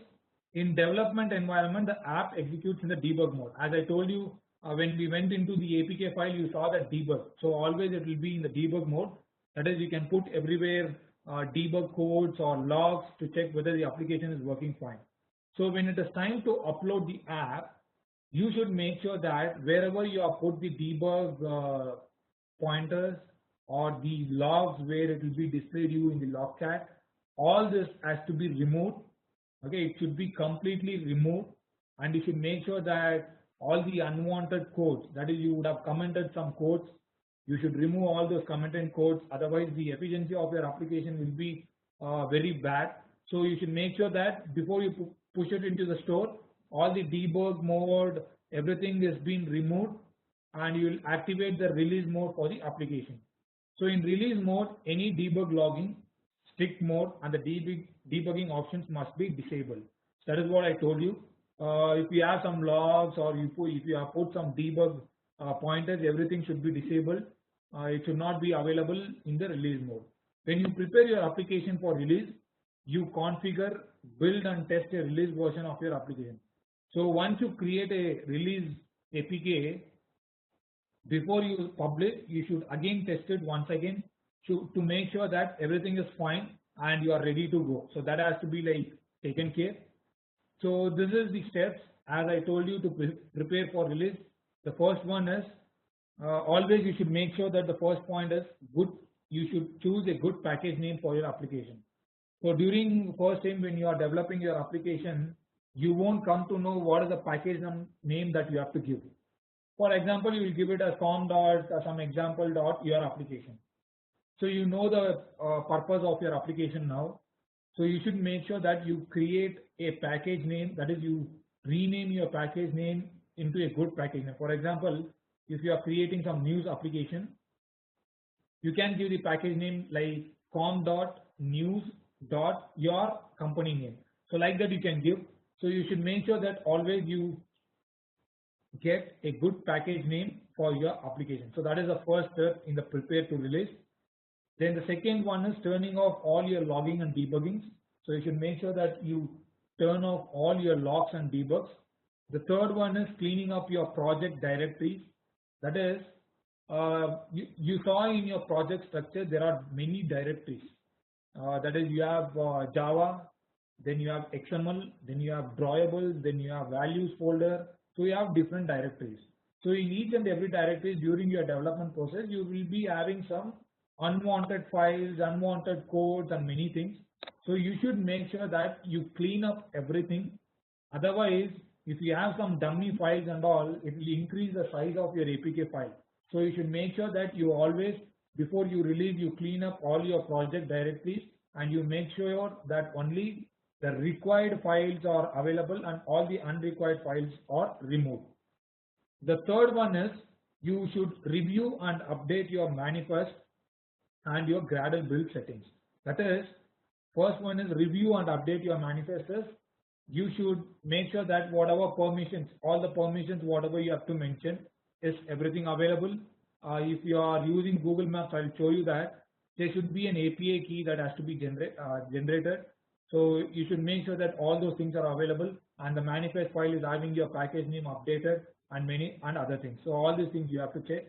in development environment, the app executes in the debug mode. As I told you, when we went into the APK file, you saw that debug. So always it will be in the debug mode. That is, you can put everywhere debug codes or logs to check whether the application is working fine. So when it is time to upload the app, you should make sure that wherever you have put the debug pointers or the logs where it will be displayed you in the logcat, all this has to be removed. Okay, it should be completely removed, and you should make sure that all the unwanted codes, that is, you would have commented some codes, you should remove all those commented codes, otherwise the efficiency of your application will be very bad. So you should make sure that before you push it into the store, all the debug mode, everything is being removed, and you will activate the release mode for the application. So in release mode, any debug logging, strict mode, and the debugging options must be disabled. So that is what I told you. If you have some logs or if you have put some debug pointers, everything should be disabled. It should not be available in the release mode. When you prepare your application for release, you configure, build, and test a release version of your application. So once you create a release APK, before you publish, you should again test it once again to make sure that everything is fine and you are ready to go. So that has to be like taken care. So this is the steps as I told you to prepare for release. The first one is always you should make sure that the first point is good. You should choose a good package name for your application. So during first time when you are developing your application, you won't come to know what is the package name that you have to give. For example, you will give it as com dot some example dot your application. So you know the purpose of your application now. So you should make sure that you create a package name, that is, you rename your package name into a good package name. For example, if you are creating some news application, you can give the package name like com.news.your company name. So like that you can give. So you should make sure that always you get a good package name for your application. So that is the first step in the prepare to release. Then the second one is turning off all your logging and debugging. So you should make sure that you turn off all your logs and debugs. The third one is cleaning up your project directories. That is, you saw in your project structure there are many directories. That is, you have Java, then you have XML, then you have drawable, then you have values folder. So you have different directories. So in each and every directory during your development process, you will be having some unwanted files, unwanted codes, and many things. So you should make sure that you clean up everything. Otherwise, if you have some dummy files and all, it will increase the size of your APK file. So you should make sure that you always, before you release, you clean up all your project directories and you make sure that only the required files are available and all the unrequired files are removed. The third one is you should review and update your manifest and your Gradle build settings. That is, first one is review and update your manifestos. You should make sure that whatever permissions, all the permissions, whatever you have to mention, is everything available. If you are using Google Maps, I'll show you that there should be an API key that has to be generated. So you should make sure that all those things are available, and the manifest file is having your package name updated and many and other things. So all these things you have to check.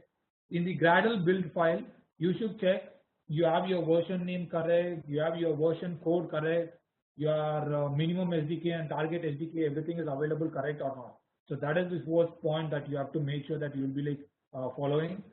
In the Gradle build file, you should check you have your version name correct, you have your version code correct, your minimum SDK and target SDK, everything is available correct or not. So that is the fourth point that you have to make sure that you will be like following.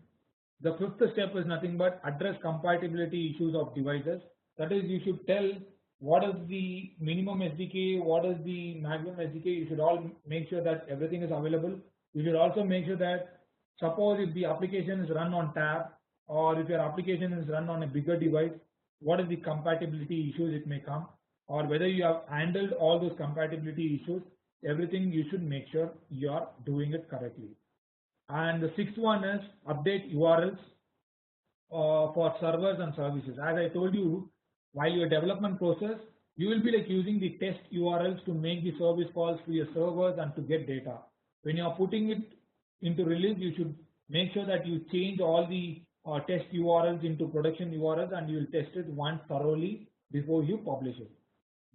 The fifth step is nothing but address compatibility issues of devices. That is, you should tell what is the minimum SDK, what is the maximum SDK. You should all make sure that everything is available. You should also make sure that suppose if the application is run on tab, or if your application is run on a bigger device, what is the compatibility issues it may come, or whether you have handled all those compatibility issues, everything you should make sure you are doing it correctly. And the sixth one is update URLs for servers and services. As I told you, while your development process, you will be like using the test URLs to make the service calls to your servers and to get data. When you are putting it into release, you should make sure that you change all the test URLs into production URLs, and you will test it once thoroughly before you publish it.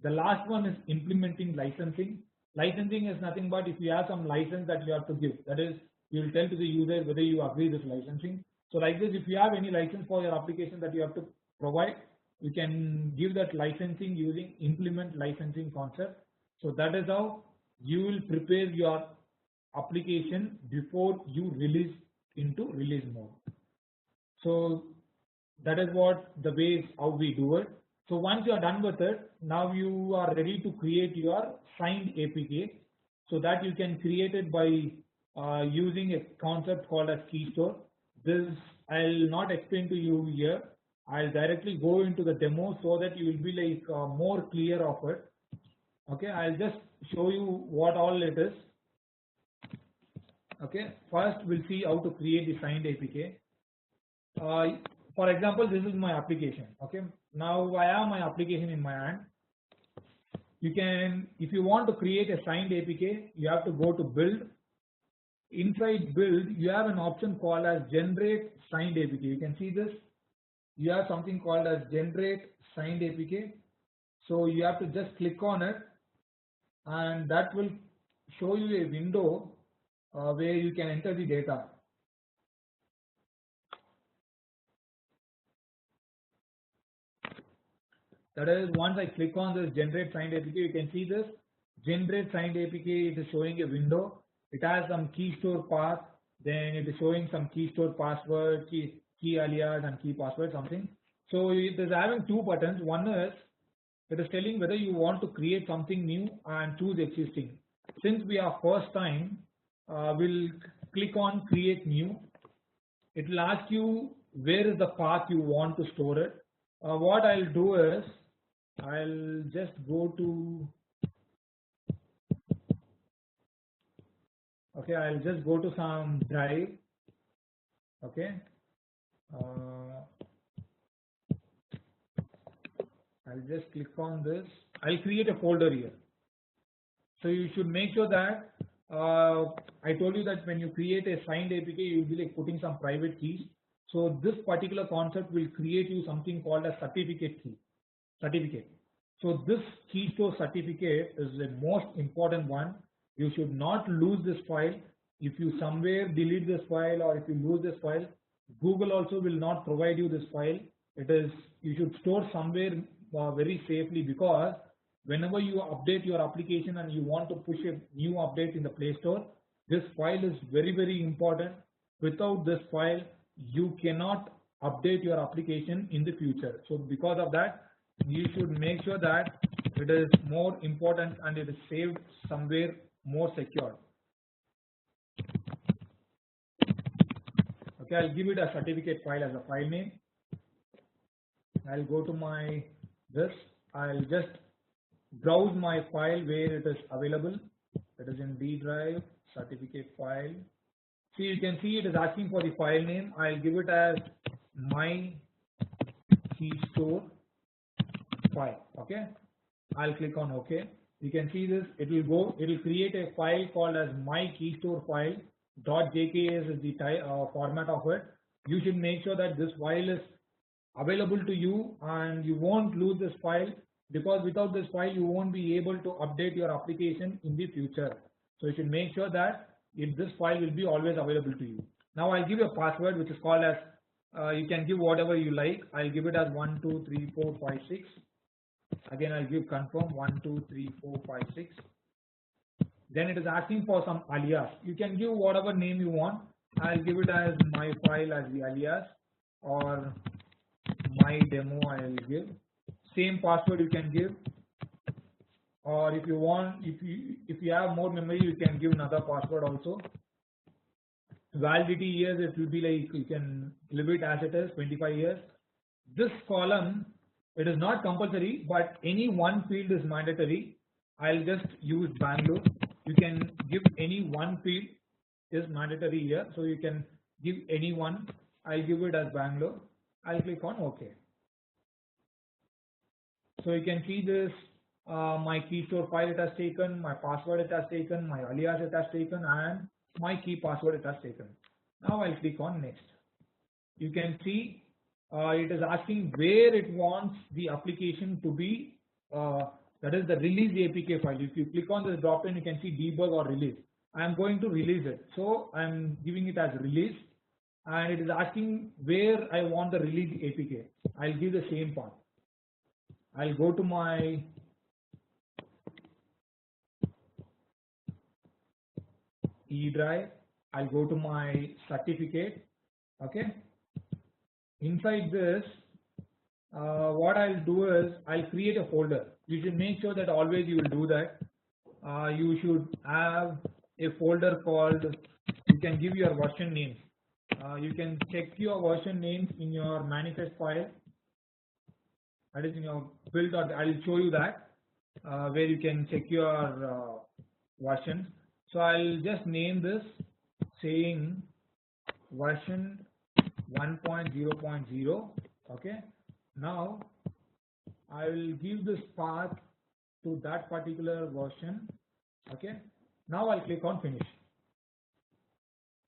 The last one is implementing licensing. Licensing is nothing but if you have some license that you have to give. That is, you will tell to the user whether you agree with licensing. So like this, if you have any license for your application that you have to provide, you can give that licensing using implement licensing concept. So that is how you will prepare your application before you release into release mode. So that is what the ways how we do it. So once you are done with it, now you are ready to create your signed APK. So that you can create it by using a concept called as key store. This I'll not explain to you here. I'll directly go into the demo so that you will be like more clear of it. Okay, I'll just show you what all it is. Okay, first we'll see how to create the signed APK. For example, this is my application. Okay, now I have my application in my hand. You can, if you want to create a signed APK, you have to go to build. Inside build, you have an option called as generate signed APK. You can see this. You have something called as generate signed APK. So you have to just click on it, and that will show you a window where you can enter the data. That is, once I click on this generate signed APK, you can see this generate signed APK. It is showing a window. It has some key store path. Then it is showing some key store password, key alias, and key password something. So it is having two buttons. One is it is telling whether you want to create something new and choose existing. Since we are first time, we'll click on create new. It will ask you where is the path you want to store it. What I'll do is I'll just go to, okay, I'll just go to some drive. Okay, I'll just click on this. I'll create a folder here. So you should make sure that I told you that when you create a signed APK, you'll be like putting some private keys. So this particular concept will create you something called a certificate key. So this key store certificate is the most important one. You should not lose this file. If you somewhere delete this file, or if you lose this file, Google also will not provide you this file. It is, you should store somewhere very safely, because whenever you update your application and you want to push a new update in the Play Store, this file is very, very important. Without this file, you cannot update your application in the future. So because of that, you should make sure that it is more important and it is saved somewhere more secure. Okay, I'll give it a certificate file as a file name. I'll go to my this, I'll just browse my file where it is available. It is in D drive, certificate file. So you can see it is asking for the file name. I'll give it as my key store file. Okay, I'll click on OK. You can see this. It will create a file called as my key store file. .jks is the format of it. You should make sure that this file is available to you and you won't lose this file, because without this file you won't be able to update your application in the future. So you should make sure that this file will be always available to you. Now I'll give you a password which is called as, you can give whatever you like. I'll give it as 1 2 3 4 5 6. Again I'll give confirm 1 2 3 4 5 6. Then it is asking for some alias. You can give whatever name you want. I'll give it as my file as the alias, or my demo I'll give. Same password you can give, or if you want, if you have more memory, you can give another password also. Validity years, it will be like you can leave it as it is, 25 years. This column, it is not compulsory, but any one field is mandatory. I'll just use Bangalore. You can give any one field is mandatory here, so you can give any one. I'll give it as Bangalore. I'll click on OK. So you can see this, my key store file it has taken, my password it has taken, my alias it has taken, and my key password it has taken. Now I'll click on next. You can see it is asking where it wants the application to be, that is the release APK file. If you click on this drop in, you can see debug or release. I am going to release it, so I am giving it as release, and it is asking where I want the release APK. I'll give the same path. I'll go to my E drive. I'll go to my certificate. Okay. Inside this, what I'll do is I'll create a folder. You should make sure that always you will do that. You should have a folder called, you can give your version names. You can check your version names in your manifest file. That is in your build. I'll show you that where you can check your versions. So I'll just name this saying version 1.0.0. Okay. Now I will give this path to that particular version. Okay. Now I'll click on finish.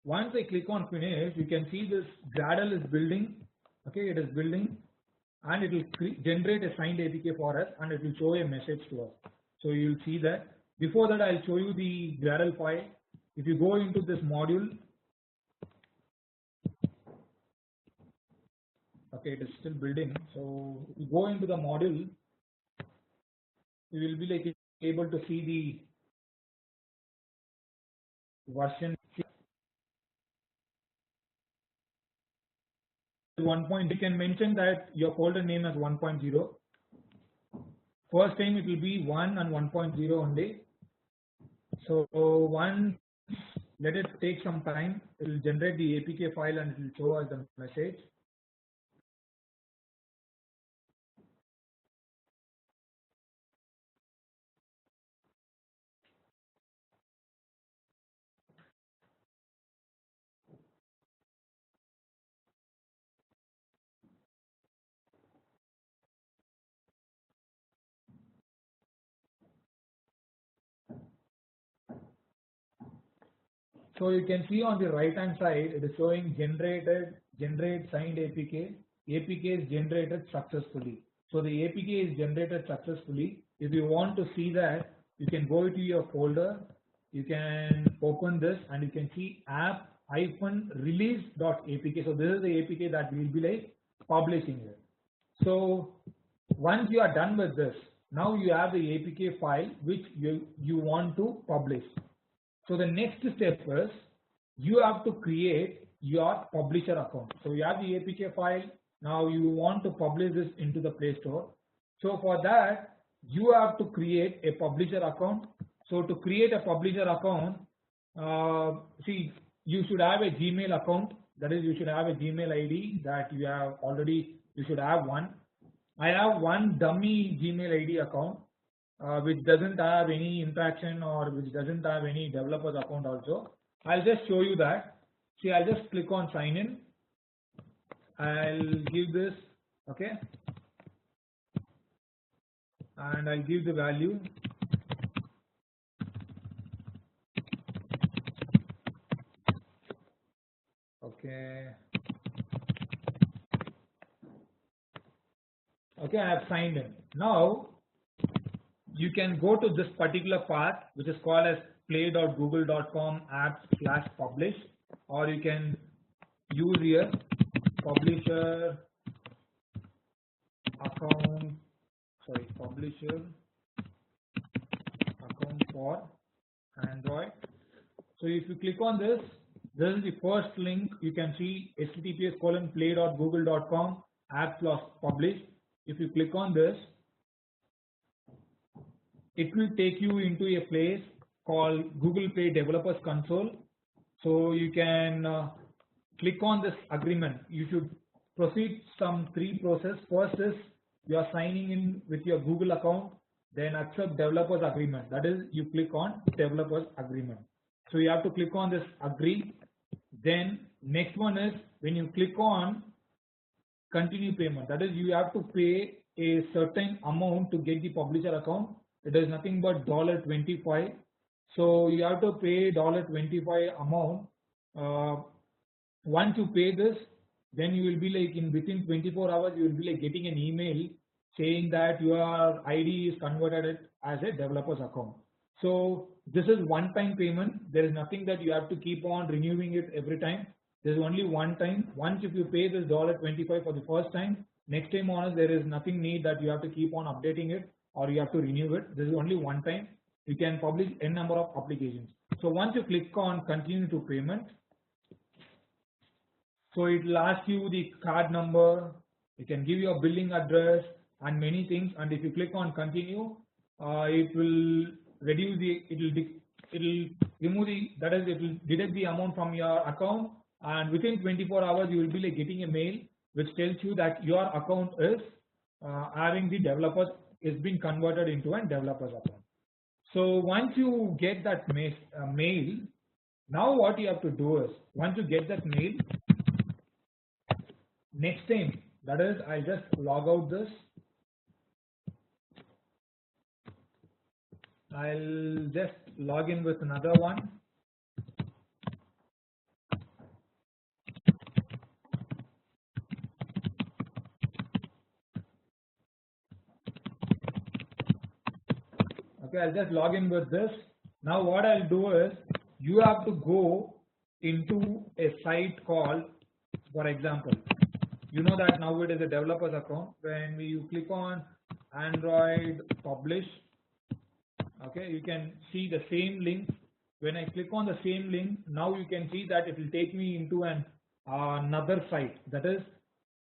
Once I click on finish, you can see this Gradle is building. Okay, it is building, and it will generate a signed APK for us, and it will show a message to us. So you'll see that. Before that, I'll show you the Gradle file. If you go into this module, okay, it is still building. So if you go into the module, you will be like able to see the version 1. You can mention that your folder name as 1.0. First time it will be 1 and 1.0 only. So once, let it take some time, it will generate the APK file and it will show us the message. So you can see on the right hand side, it is showing generate signed APK. APK is generated successfully. So the APK is generated successfully. If you want to see that, you can go to your folder. You can open this and you can see app-release.apk. So this is the APK that we will be like publishing here. So once you are done with this, now you have the APK file which you want to publish. So the next step is you have to create your publisher account. So you have the APK file. Now you want to publish this into the Play Store. So for that, you have to create a publisher account. So to create a publisher account, see, you should have a Gmail account. That is, you should have a Gmail ID that you have already. You should have one. I have one dummy Gmail ID account which doesn't have any interaction or which doesn't have any developer's account also. I'll just show you that. See, I'll just click on sign in. I'll give this, okay, and I'll give the value. Okay. Okay, I have signed in. Now you can go to this particular path which is called as play.google.com app/publish, or you can use here publisher account, publisher account for Android. So if you click on this, this is the first link. You can see https://play.google.com app/publish. If you click on this, it will take you into a place called Google Play Developers Console. So you can click on this agreement. You should proceed some 3 process. First is you are signing in with your Google account, then accept developers agreement. That is, you click on developers agreement. So you have to click on this agree. Then next one is when you click on continue payment. That is, you have to pay a certain amount to get the publisher account. It is nothing but $25. So you have to pay $25 amount. Once you pay this, then you will be like within 24 hours you will be like getting an email saying that your ID is converted as a developer's account. So this is one-time payment. There is nothing that you have to keep on renewing it every time. There is only one time. Once if you pay this $25 for the first time, next time on there is nothing need that you have to keep on updating it or you have to renew it. This is only one time. You can publish n number of applications. So once you click on continue to payment, so it will ask you the card number, you can give your billing address and many things, and if you click on continue, it will reduce the, it will remove the, that is, it will deduct the amount from your account, and within 24 hours you will be like getting a mail which tells you that your account is having the developers is being converted into a developer's account. So once you get that mail, now what you have to do is, once you get that mail, next time, that is, I just log out this. I'll just log in with another one. Okay, I'll just log in with this. Now what I'll do is, you have to go into a site called, for example, you know that now it is a developer's account. When you click on Android publish, okay, you can see the same link. When I click on the same link, now you can see that it will take me into another site. That is,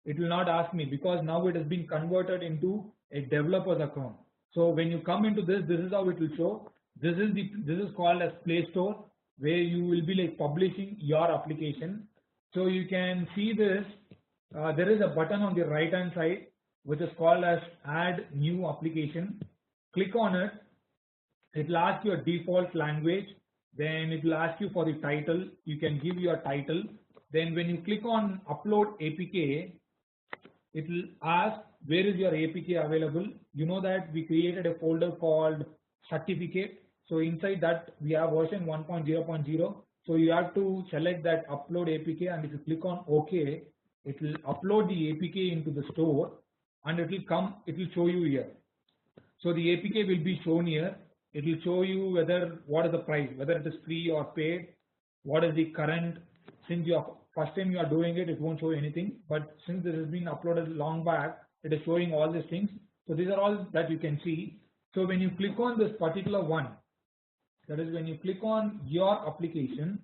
it will not ask me because now it has been converted into a developer's account. So when you come into this, this is how it will show. This is called as Play Store, where you will be like publishing your application. So you can see this. There is a button on the right hand side which is called as Add New Application. Click on it. It will ask you a default language. Then it will ask you for the title. You can give your title. Then when you click on Upload APK, it will ask where is your APK available. You know that we created a folder called certificate. So inside that we have version 1.0.0. So you have to select that upload APK, and if you click on OK, it will upload the APK into the store, and it will come. It will show you here. So the APK will be shown here. It will show you whether what is the price, whether it is free or paid, what is the current. Since you are first time you are doing it, it won't show anything. But since this has been uploaded long back, it is showing all these things. So these are all that you can see. So when you click on this particular one, that is when you click on your application,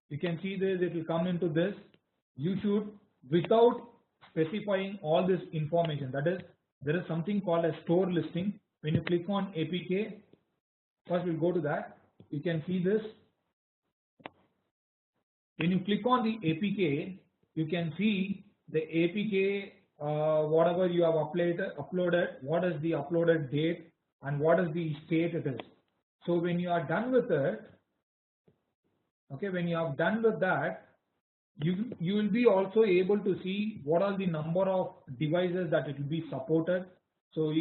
you can see this. It will come into this. You should, without specifying all this information, that is, there is something called a store listing. When you click on APK, first we'll go to that. You can see this. When you click on the APK, you can see the APK whatever you have uploaded, what is the uploaded date and what is the state it is. So when you are done with it, okay, when you are done with that, you will be also able to see what are the number of devices that it will be supported. So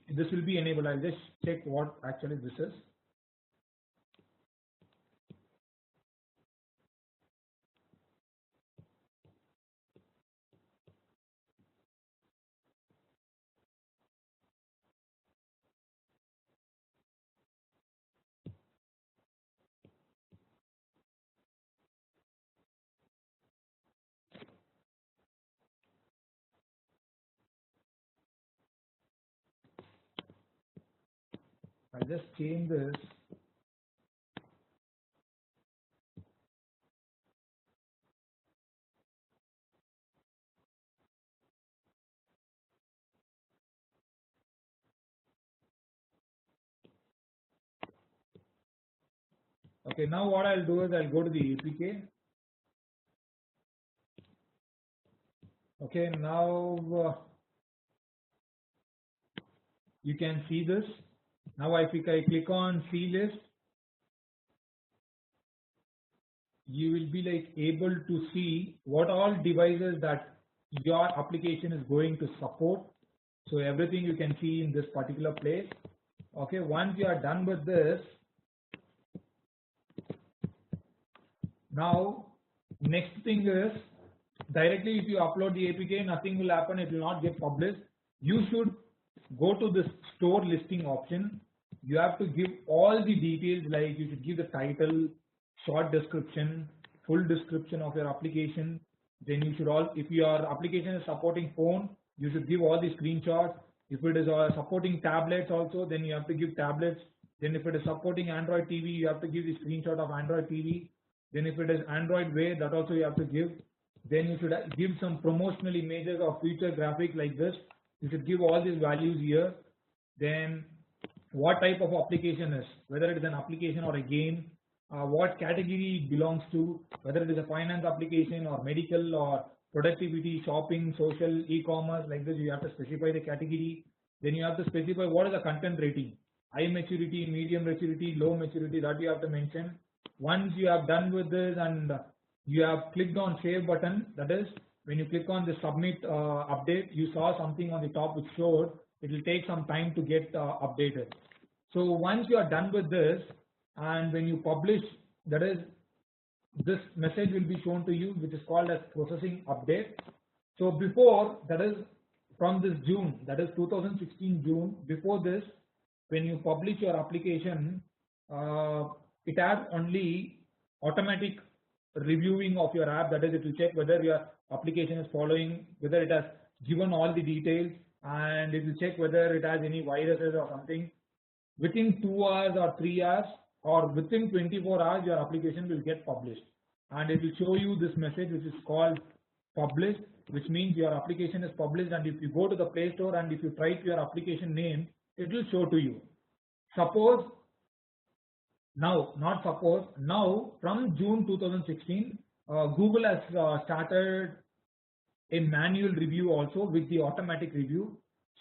this will be enabled. I'll just check what actually this is. I'll just change this. Okay, now what I'll do is I'll go to the APK. Okay, now you can see this. Now if I click on see list, you will be like able to see what all devices that your application is going to support. So everything you can see in this particular place. Okay, once you are done with this, now next thing is directly if you upload the APK, nothing will happen, it will not get published. You should go to this store listing option. You have to give all the details, like you should give the title, short description, full description of your application. Then you should if your application is supporting phone, you should give all the screenshots. If it is supporting tablets also, then you have to give tablets. Then if it is supporting Android TV, you have to give the screenshot of Android TV. Then if it is Android Wear, that also you have to give. Then you should give some promotional images or feature graphic like this. You should give all these values here. Then what type of application is, whether it is an application or a game, what category it belongs to, whether it is a finance application or medical or productivity, shopping, social, e-commerce, like this, you have to specify the category. Then you have to specify what is the content rating, high maturity, medium maturity, low maturity, that you have to mention. Once you have done with this and you have clicked on save button, that is when you click on the submit update, you saw something on the top which showed it will take some time to get updated. So once you are done with this and when you publish, that is this message will be shown to you which is called as processing update. So before, that is from this June, that is 2016 June, before this, when you publish your application, it has only automatic reviewing of your app, that is it will check whether your application is following, whether it has given all the details, and it will check whether it has any viruses or something. Within 2 hours or 3 hours or within 24 hours your application will get published, and it will show you this message which is called published, which means your application is published. And if you go to the Play Store and if you type your application name, it will show to you. Suppose now, not suppose, now from June 2016, Google has started a manual review also with the automatic review.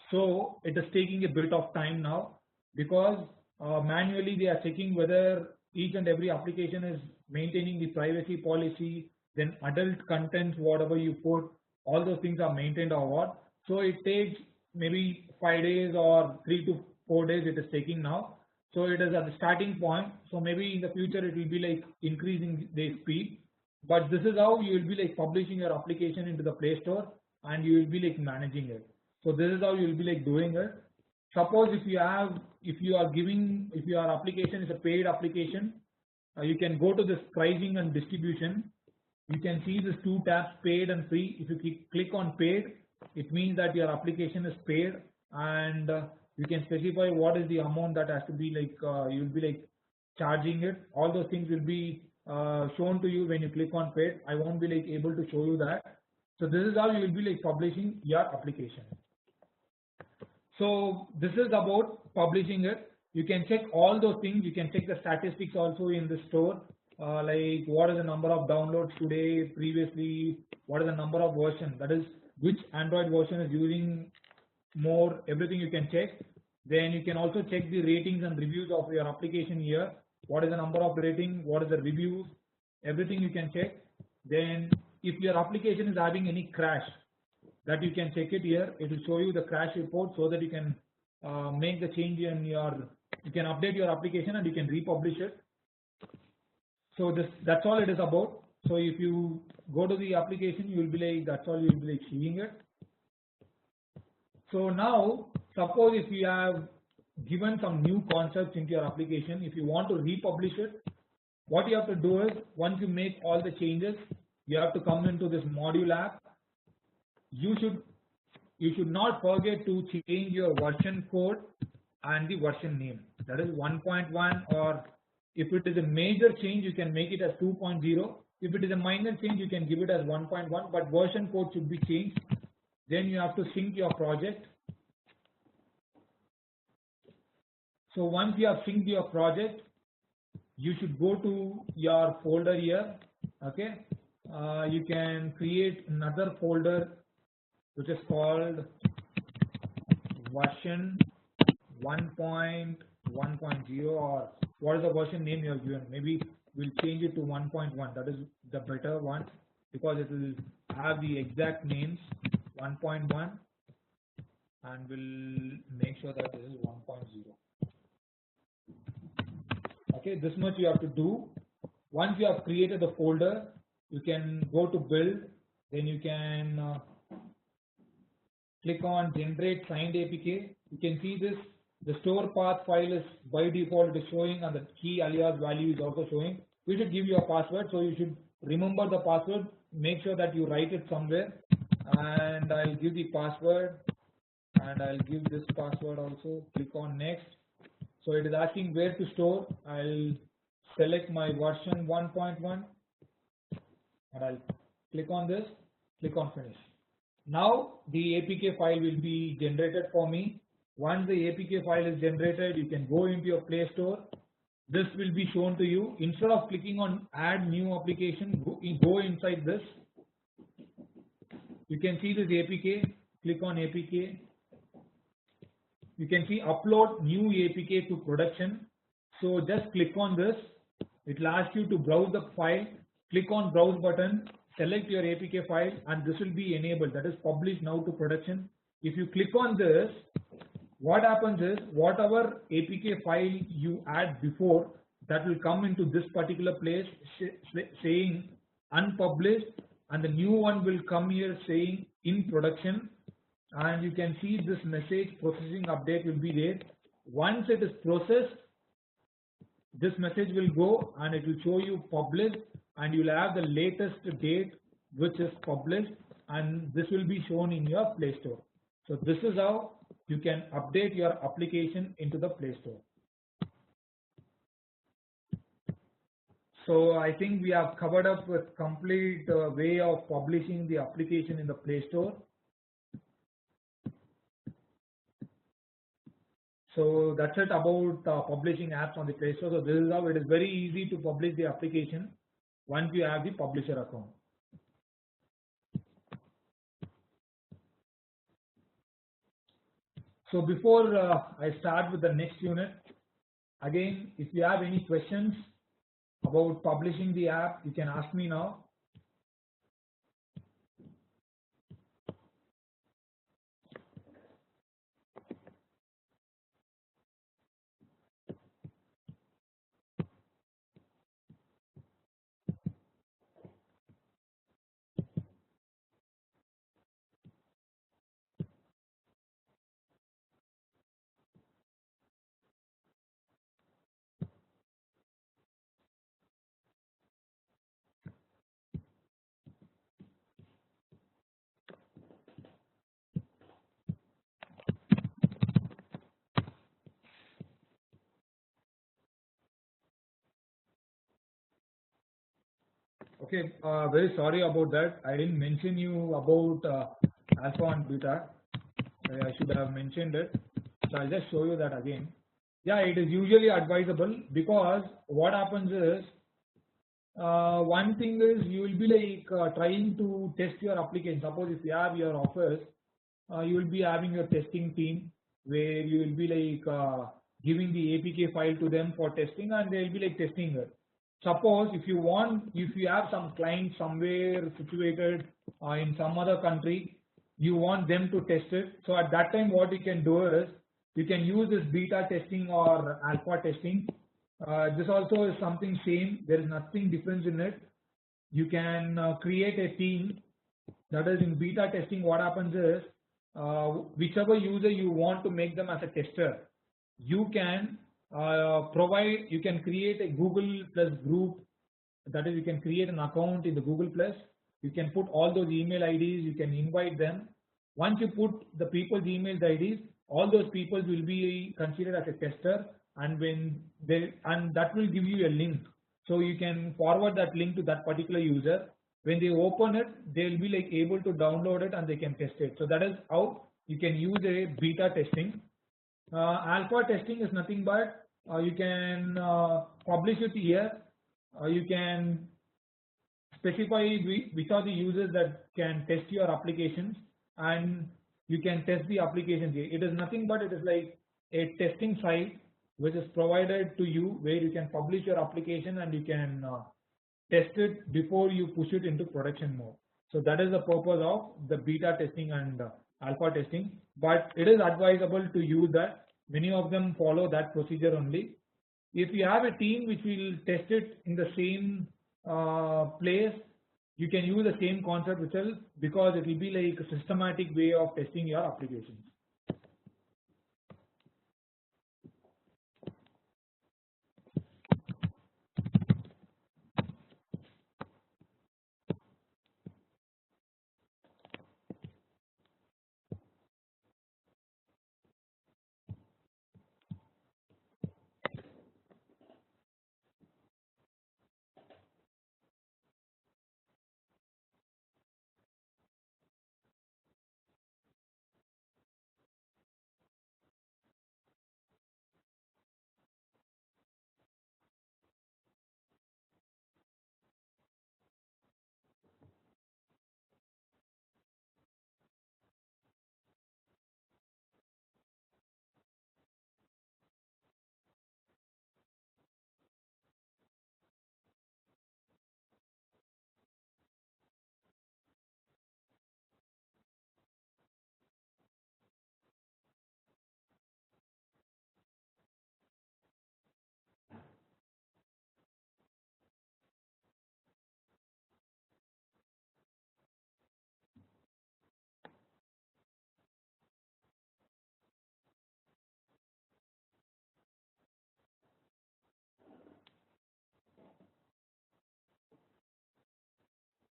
So it is taking a bit of time now because manually they are checking whether each and every application is maintaining the privacy policy, then adult content, whatever you put, all those things are maintained or what. So it takes maybe 5 days or 3 to 4 days it is taking now. So it is at the starting point. So maybe in the future it will be like increasing the speed. But this is how you will be like publishing your application into the Play Store and you will be like managing it. So this is how you will be like doing it. Suppose if your application is a paid application, you can go to this pricing and distribution. You can see these two tabs, paid and free. If you click on paid, it means that your application is paid, and you can specify what is the amount that has to be like, you'll be like charging it. All those things will be shown to you when you click on paid. I won't be like able to show you that. So this is how you will be like publishing your application. So this is about publishing it. You can check all those things. You can check the statistics also in the store, like what is the number of downloads today, previously, what is the number of version. That is which Android version is using more, everything you can check. Then you can also check the ratings and reviews of your application here. What is the number of rating, what is the reviews, everything you can check. Then if your application is having any crash, that you can check it here. It will show you the crash report so that you can make the change in you can update your application and you can republish it. So that's all it is about. So if you go to the application, you will be like, that's all you will be like seeing it. So now suppose if you have given some new concepts into your application, if you want to republish it, what you have to do is, once you make all the changes, you have to come into this module app. You should not forget to change your version code and the version name. That is 1.1, or if it is a major change, you can make it as 2.0. If it is a minor change, you can give it as 1.1, but version code should be changed. Then you have to sync your project. So once you have synced your project, you should go to your folder here. Okay, you can create another folder which is called version 1.1.0, or what is the version name you have given. Maybe we'll change it to 1.1. That is the better one because it will have the exact names 1.1, and we'll make sure that this is 1.0. Okay, this much you have to do. Once you have created the folder, you can go to build, then you can click on generate signed APK. You can see this, the store path file is by default is showing, and the key alias value is also showing. You should give your password, so you should remember the password. Make sure that you write it somewhere, and I'll give the password, and I'll give this password also. Click on next. So it is asking where to store. I'll select my version 1.1 and I'll click on this, click on finish. Now the APK file will be generated for me. Once the APK file is generated, you can go into your Play Store. This will be shown to you. Instead of clicking on add new application, go inside this. You can see this APK, click on APK. You can see upload new APK to production. So just click on this. It will ask you to browse the file. Click on browse button, select your APK file, and this will be enabled. That is published now to production. If you click on this, what happens is whatever APK file you add before, that will come into this particular place saying unpublished, and the new one will come here saying in production. And you can see this message processing update will be there. Once it is processed, this message will go and it will show you published, and you will have the latest date which is published, and this will be shown in your Play Store. So this is how you can update your application into the Play Store. So I think we have covered up with complete way of publishing the application in the Play Store. So that's it about publishing apps on the Play Store. So this is how it is very easy to publish the application once you have the publisher account. So before I start with the next unit, again, if you have any questions about publishing the app, you can ask me now. Okay, very sorry about that. I didn't mention you about alpha and beta. I should have mentioned it. So I'll just show you that again. Yeah, it is usually advisable, because what happens is one thing is you will be like trying to test your application. Suppose if you have your office, you will be having your testing team where you will be like giving the APK file to them for testing and they will be like testing it. Suppose if you have some client somewhere situated in some other country, you want them to test it. So at that time, what you can do is you can use this beta testing or alpha testing. This also is something same. There is nothing different in it. You can create a team. That is in beta testing. What happens is whichever user you want to make them as a tester, you can you can create a Google Plus group. That is, you can create an account in the Google Plus. You can put all those email IDs. You can invite them. Once you put the people's email IDs, all those people will be considered as a tester, and that will give you a link. So you can forward that link to that particular user. When they open it, they'll be like able to download it and they can test it. So that is how you can use a beta testing. Alpha testing is nothing but you can publish it here. You can specify which are the users that can test your applications, and you can test the applications here. It is nothing but it is like a testing site which is provided to you where you can publish your application and you can test it before you push it into production mode. So that is the purpose of the beta testing and alpha testing. But it is advisable to use that. Many of them follow that procedure only. If you have a team which will test it in the same place, you can use the same concept itself because it will be like a systematic way of testing your applications.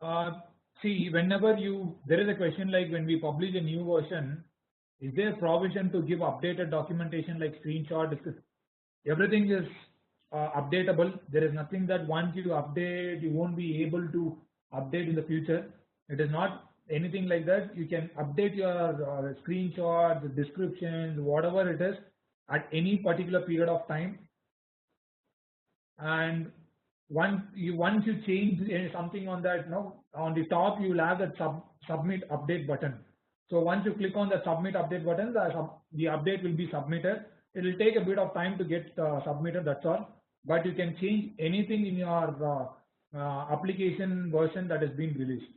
Uh, See, whenever there is a question like when we publish a new version, is there provision to give updated documentation like screenshot? Everything is updatable. There is nothing that once you update, you won't be able to update in the future. It is not anything like that. You can update your screenshots, descriptions, whatever it is at any particular period of time. And once you change something on that, on the top you will have that submit update button. So once you click on the submit update button, the update will be submitted. It will take a bit of time to get submitted, that's all. But you can change anything in your application version that has been released.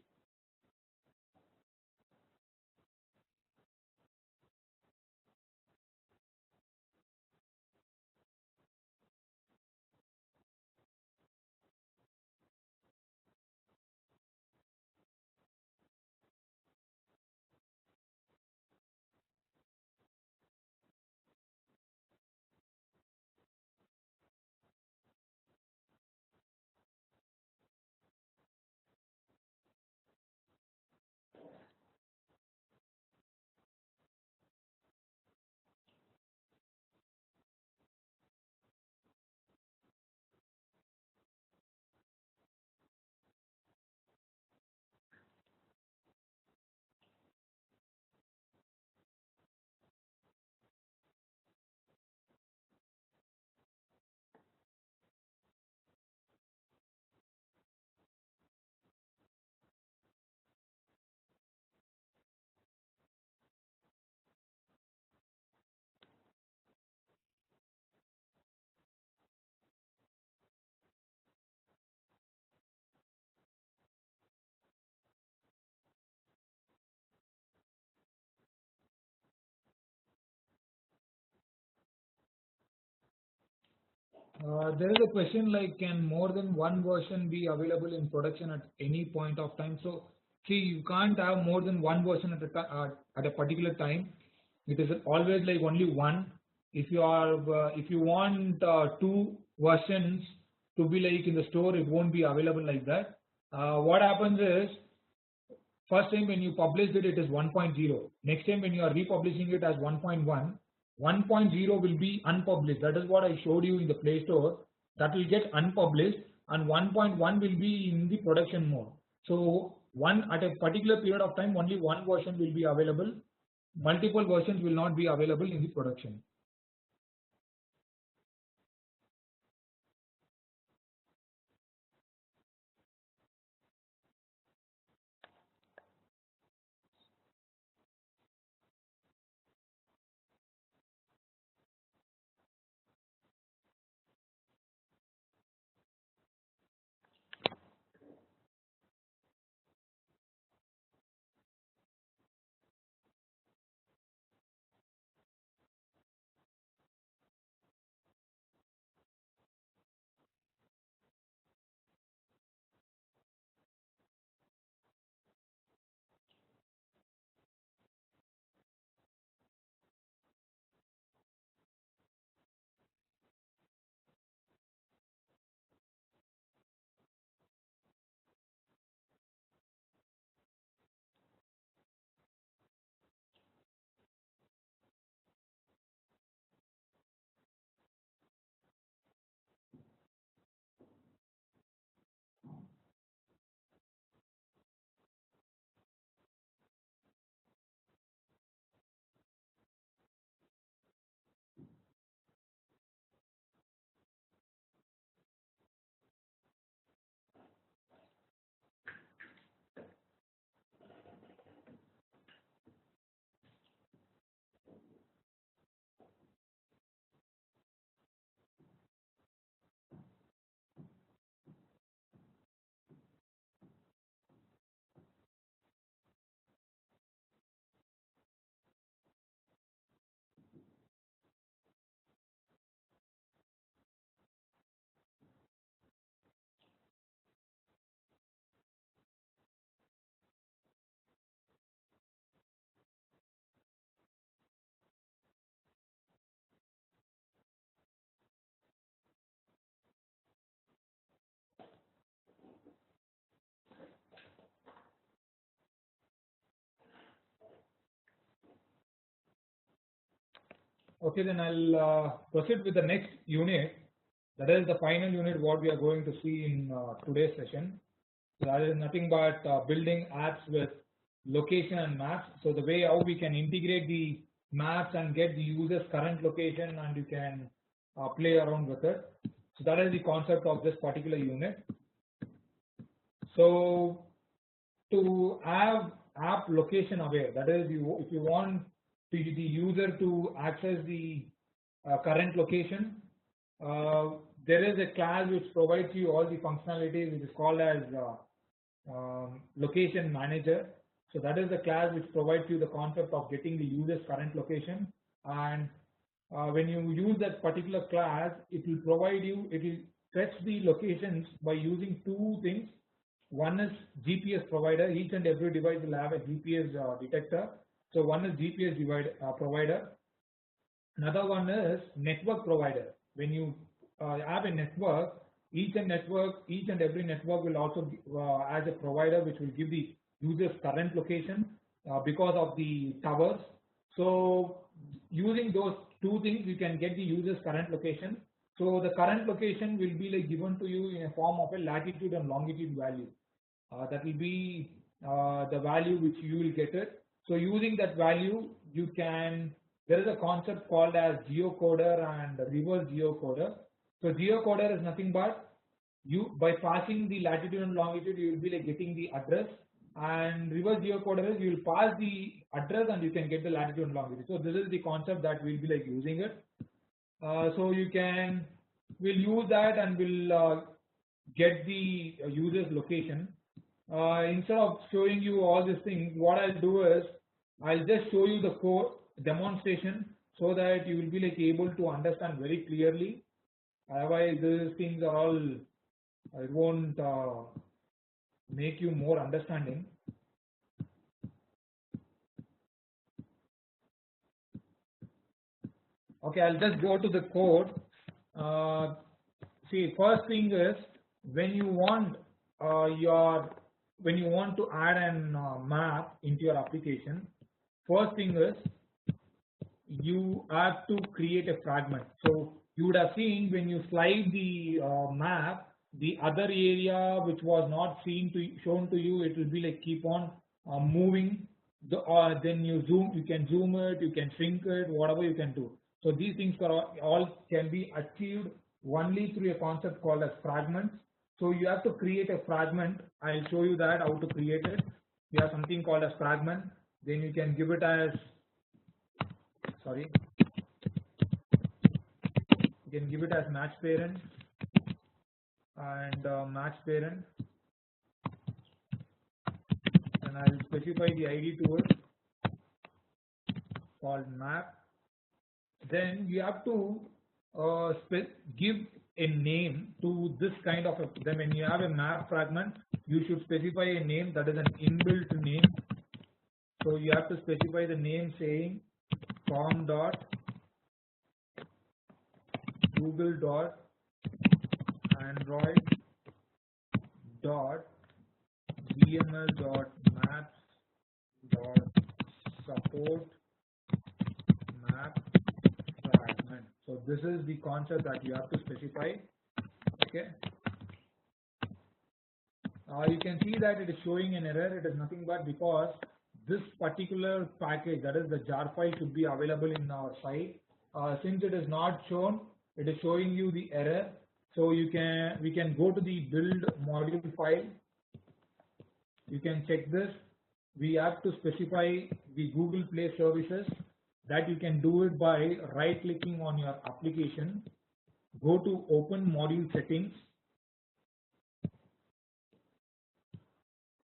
There is a question like, can more than one version be available in production at any point of time? So, see, you can't have more than one version at a particular time. It is always like only one. If you are, if you want two versions to be like in the store, it won't be available like that. What happens is, first time when you published it, it is 1.0. Next time when you are republishing it as 1.1, 1.0 will be unpublished. That is what I showed you in the Play Store. That will get unpublished, and 1.1 will be in the production mode. So one at a particular period of time, only one version will be available. Multiple versions will not be available in the production. Okay, then I'll proceed with the next unit. That is the final unit what we are going to see in today's session. So that is nothing but building apps with location and maps. So the way how we can integrate the maps and get the user's current location, and you can play around with it. So that is the concept of this particular unit. So to have app location aware, that is, if you want the user to access the current location, uh, there is a class which provides you all the functionalities, which is called as location manager. So that is the class which provides you the concept of getting the user's current location. And when you use that particular class, it will provide you, it will fetch the locations by using two things. One is GPS provider. Each and every device will have a GPS detector. So one is GPS provider. Another one is network provider. When you have a network, each and every network will also as a provider which will give the user's current location because of the towers. So using those two things, you can get the user's current location. So the current location will be like given to you in a form of a latitude and longitude value. That will be the value which you will get it. So using that value, you can, there is a concept called as geocoder and reverse geocoder. So geocoder is nothing but you, by passing the latitude and longitude, you will be like getting the address, and reverse geocoder is you will pass the address and you can get the latitude and longitude. So this is the concept that we'll be like using it. So you can, we'll use that and we'll get the user's location. Instead of showing you all these things, what I'll do is I'll just show you the code demonstration so that you will be like able to understand very clearly. Otherwise, these things are all, it won't make you more understanding. Okay, I'll just go to the code. See, first thing is when you want when you want to add an map into your application, first thing is you have to create a fragment. So you would have seen when you slide the map, the other area which was not shown to you, it will be like keep on moving. Then you can zoom it, you can shrink it, whatever you can do. So these things are all can be achieved only through a concept called as fragments. So you have to create a fragment. I'll show you that how to create it. You have something called as fragment. Then you can give it as, sorry, you can give it as match parent and match parent, and I'll specify the ID to it called map. Then you have to give a name to this kind of then when you have a map fragment, you should specify a name that is an inbuilt name. So you have to specify the name saying com dot google dot android dot vml dot maps dot support map fragment. So this is the concept that you have to specify. Okay. You can see that it is showing an error. It is nothing but because this particular package, that is the jar file, should be available in our site. Since it is not shown, it is showing you the error. So we can go to the build module file. You can check this. We have to specify the Google Play services. That you can do it by right clicking on your application. Go to open module settings.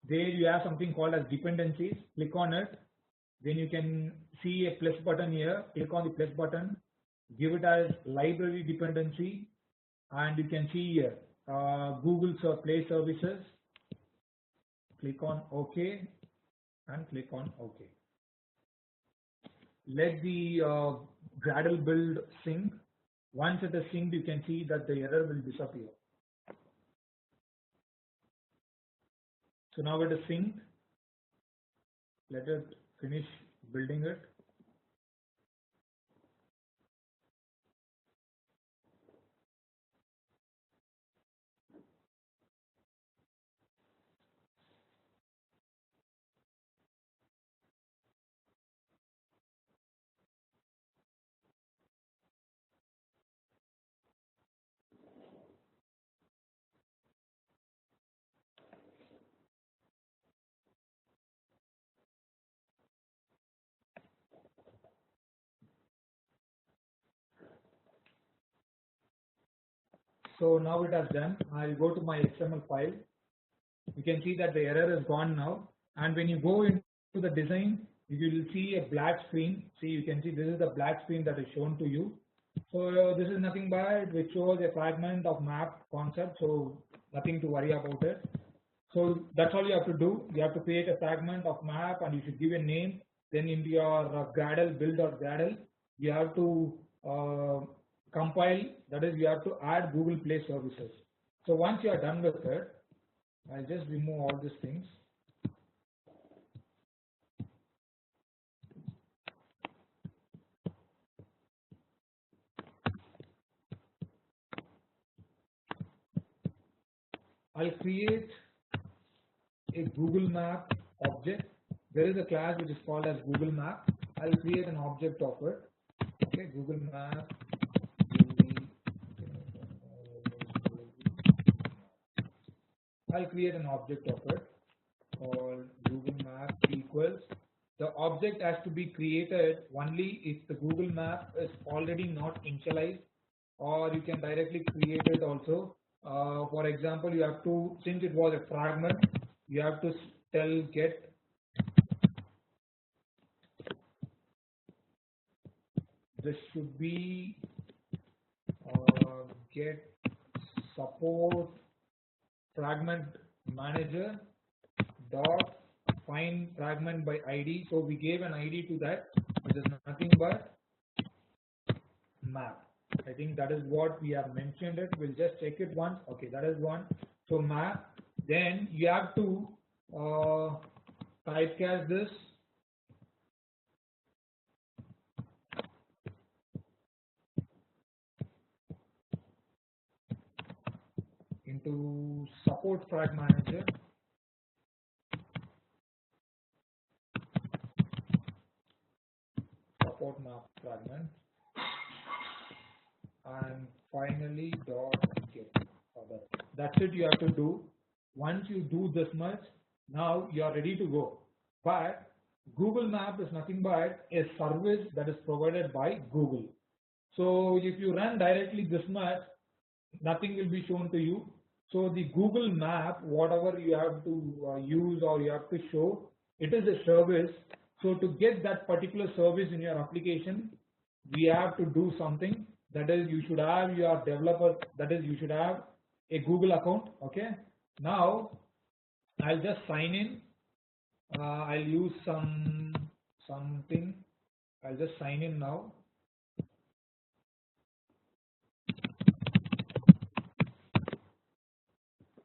There you have something called as dependencies. Click on it. Then you can see a plus button here. Click on the plus button. Give it as library dependency. And you can see here Google Play services. Click on OK and click on OK. Let the Gradle build sync. Once it is synced, you can see that the error will disappear. So now it is synced. Let it finish building it. So now it has done. I'll go to my XML file. You can see that the error is gone now. And when you go into the design, you will see a black screen. See, you can see this is the black screen that is shown to you. So this is nothing but which shows a fragment of map concept. So nothing to worry about it. So that's all you have to do. You have to create a fragment of map and you should give a name. Then in your Gradle build.gradle, you have to compile, that is you have to add Google Play services. So once you are done with it, I'll just remove all these things. I'll create a Google Map object. There is a class which is called as Google Map. I'll create an object of it. Okay, Google Map. I'll create an object of it called Google Map equals. The object has to be created only if the Google Map is already not initialized, or you can directly create it also. For example, you have to, since it was a fragment, you have to tell get this should be get support fragment manager dot find fragment by ID. So we gave an ID to that, which is nothing but map. I think that is what we have mentioned it. We'll just check it once. Okay, that is one. So map. Then you have to typecast this into support frag manager. Support map fragment. And finally dot get. That's it you have to do. Once you do this much, now you are ready to go. But Google Map is nothing but a service that is provided by Google. So if you run directly this much, nothing will be shown to you. So the Google Map, whatever you have to use or you have to show, it is a service. So to get that particular service in your application, we have to do something. That is, you should have your developer, that is, you should have a Google account. Okay. Now I'll just sign in. I'll use something. I'll just sign in now.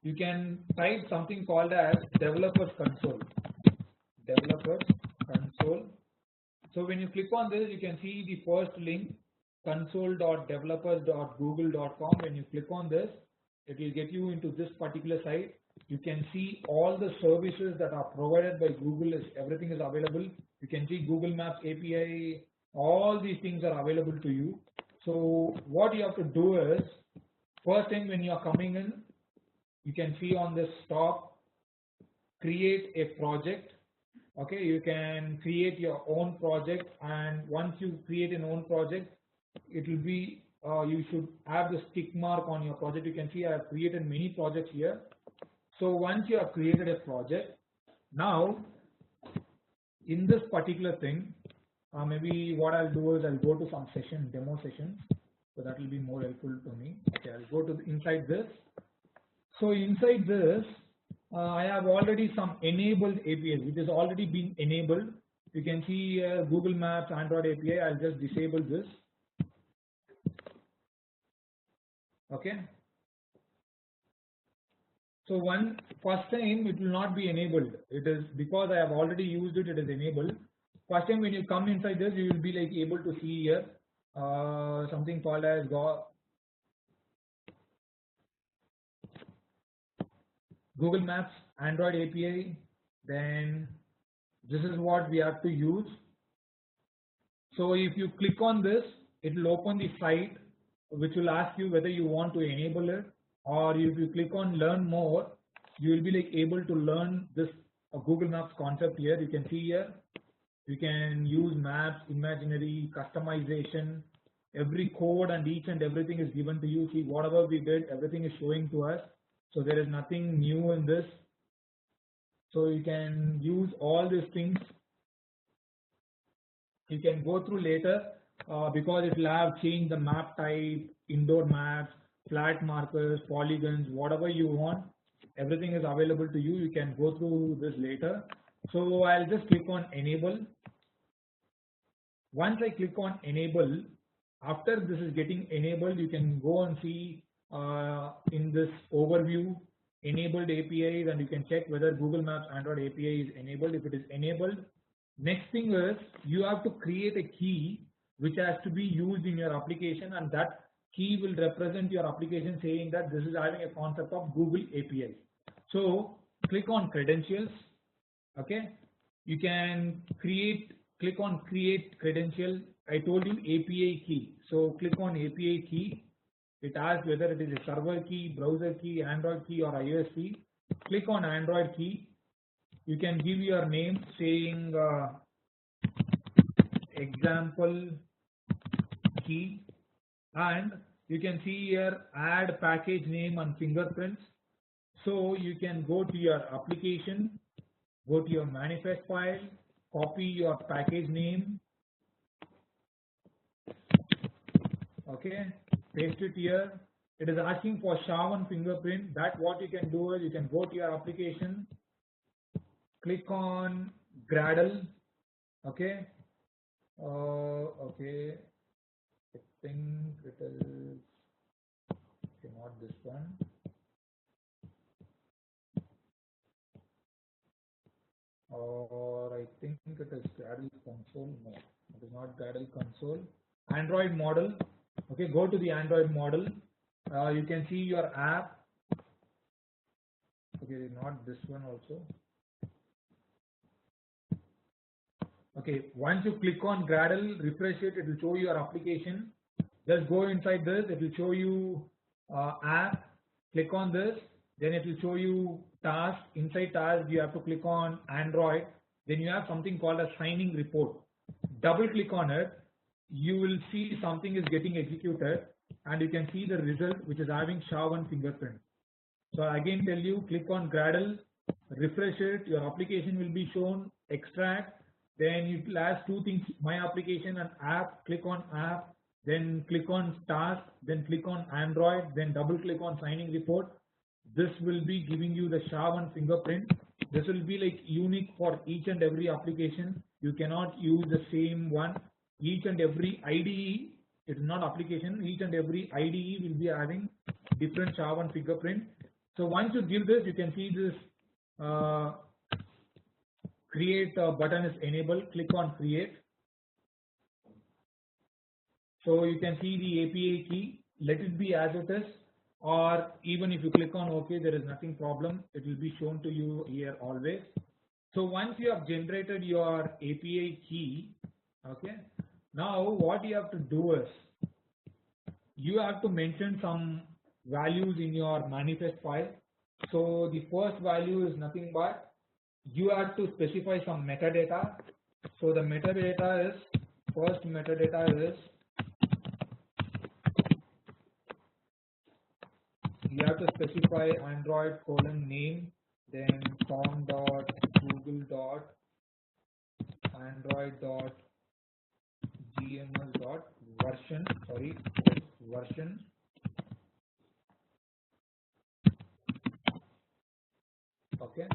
You can type something called as developers console. Developers console. So when you click on this, you can see the first link, console.developers.google.com. When you click on this, it will get you into this particular site. You can see all the services that are provided by Google. Everything is available. You can see Google Maps API. All these things are available to you. So what you have to do is, first thing when you are coming in, you can see on this top, create a project. Okay, you can create your own project, and once you create an own project, it will be you should have the tick mark on your project. You can see I have created many projects here. So once you have created a project, now in this particular thing, maybe what I'll do is I'll go to some demo sessions, so that will be more helpful to me. Okay, I'll go to inside this. So inside this, I have already some enabled APIs, which is already been enabled. You can see Google Maps, Android API. I'll just disable this. Okay. So first time it will not be enabled. It is because I have already used it. It is enabled. First time when you come inside this, you will be like able to see here something called as Google Maps, Android API. Then this is what we have to use. So if you click on this, it will open the site, which will ask you whether you want to enable it, or if you click on learn more, you will be like able to learn this Google Maps concept here. You can see here, you can use maps, imaginary, customization, every code and each and everything is given to you. See, whatever we did, everything is showing to us. So there is nothing new in this. So you can use all these things. You can go through later because it will have changed the map type, indoor maps, flat markers, polygons, whatever you want. Everything is available to you. You can go through this later. So I'll just click on enable. Once I click on enable, after this is getting enabled, you can go and see in this overview enabled APIs, and you can check whether Google Maps Android API is enabled. If it is enabled, next thing is you have to create a key which has to be used in your application, and that key will represent your application saying that this is having a concept of Google API. So click on credentials. Okay, you can click on create credential. I told you API key. So click on API key. It asks whether it is a server key, browser key, Android key, or iOS key. Click on Android key. You can give your name saying example key, and you can see here add package name and fingerprints. So you can go to your application, go to your manifest file, copy your package name. Okay, paste it here. it is asking for SHA-1 fingerprint. That what you can do is you can go to your application, click on Gradle, okay, okay, I think it is, okay, not this one, or I think it is Gradle console. No, it is not Gradle console. Android model, okay, go to the Android model. You can see your app, okay, not this one also. Okay, once you click on Gradle, refresh it, it will show you your application. Just go inside this, it will show you app, click on this, then it will show you task. Inside task, you have to click on Android, then you have something called a signing report. Double click on it, you will see something is getting executed, and you can see the result which is having SHA-1 fingerprint. So again tell you, click on Gradle, refresh it, your application will be shown, extract, then you will ask two things, my application and app, click on app, then click on task, then click on Android, then double click on signing report. This will be giving you the SHA-1 fingerprint. This will be like unique for each and every application. You cannot use the same one. Each and every IDE, it is not application, each and every IDE will be having different SHA-1 fingerprint. So once you give this, you can see this create button is enabled. Click on create. So you can see the API key. Let it be as it is, or even if you click on OK, there is nothing problem. It will be shown to you here always. So once you have generated your API key, okay, now what you have to do is you have to mention some values in your manifest file. So the first value is nothing but you have to specify some metadata. So the metadata is, first metadata is, you have to specify Android name, then com.google.android.gms.version, sorry, version. Okay.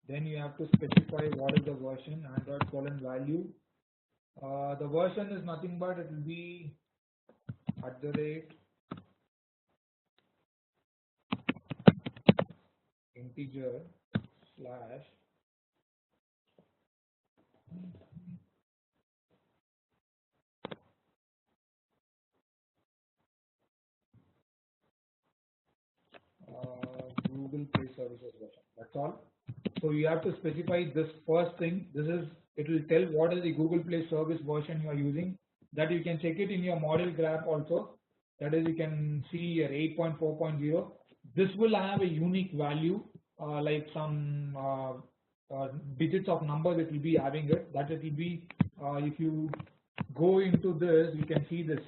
Then you have to specify what is the version, Android value. The version is nothing but it will be @integer slash Google Play Services version. That's all. So you have to specify this first thing. This is, it will tell what is the Google Play Service version you are using. That you can check it in your model graph also. That is, you can see your 8.4.0. This will have a unique value, like some digits of numbers. It will be having it. That it will be, if you go into this, you can see this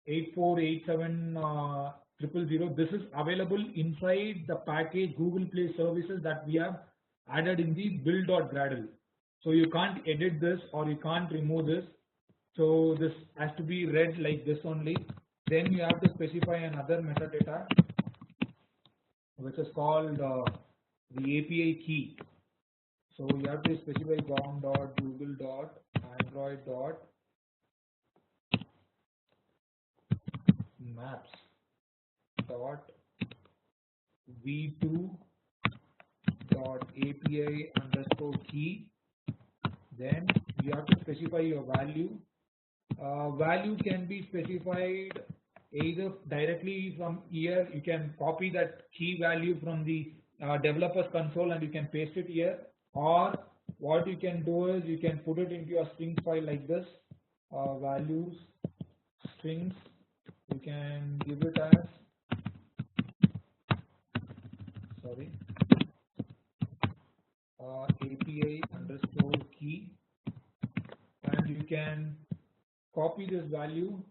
848700. This is available inside the package Google Play Services that we have added in the build.gradle. So you can't edit this or you can't remove this. So this has to be read like this only. Then you have to specify another metadata which is called the API key. So you have to specify com.google.android.maps dot v2 dot API underscore key. Then you have to specify your value. Value can be specified either directly from here. You can copy that key value from the developers console and you can paste it here, or what you can do is you can put it into your string file like this, values strings. You can give it as, sorry, API underscore key, and you can copy this value,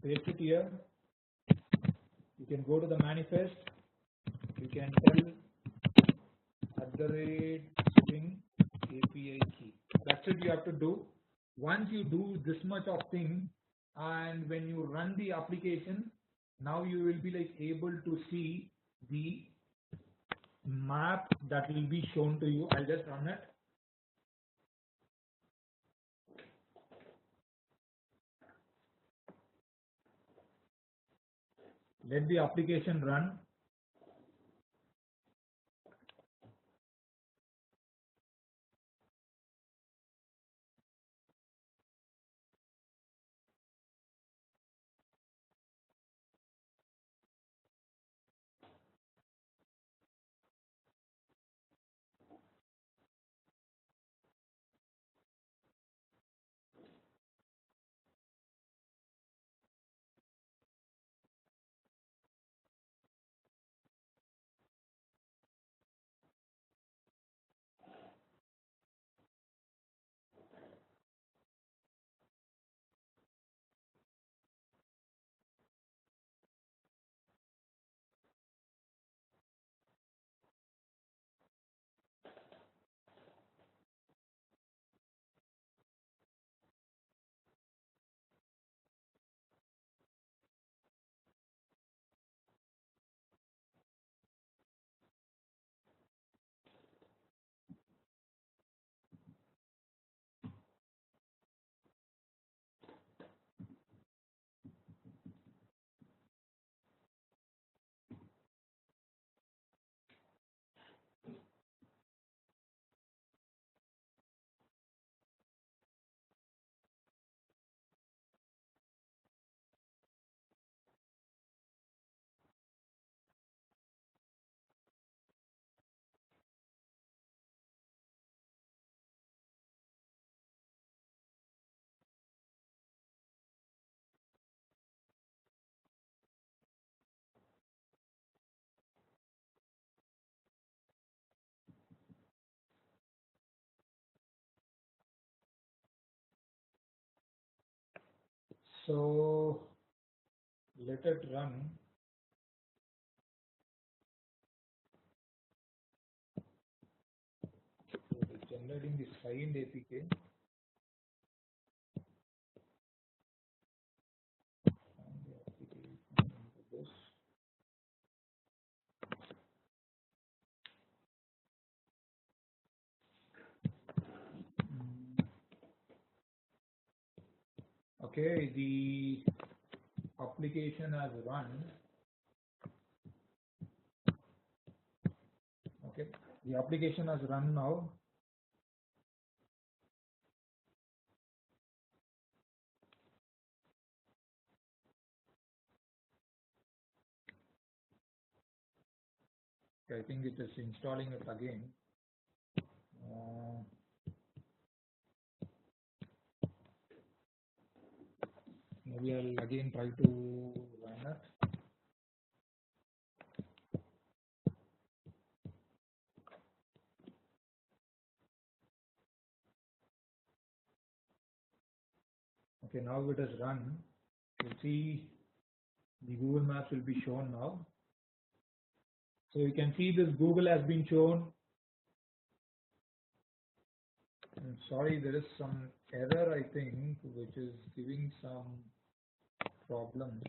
paste it here. You can go to the manifest. You can tell @string API key. That's it you have to do. Once you do this much of thing, and when you run the application, now you will be like able to see the map that will be shown to you. I'll just run it. Let the application run. So let it run. So it is generating the signed APK. And the application into this. Okay, the application has run. Okay, the application has run now. Okay, I think it is installing it again. Maybe I'll again try to run it. Okay, now it is run. You see the Google Maps will be shown now. So you can see this Google has been shown. I'm sorry, there is some error, I think, which is giving some problem.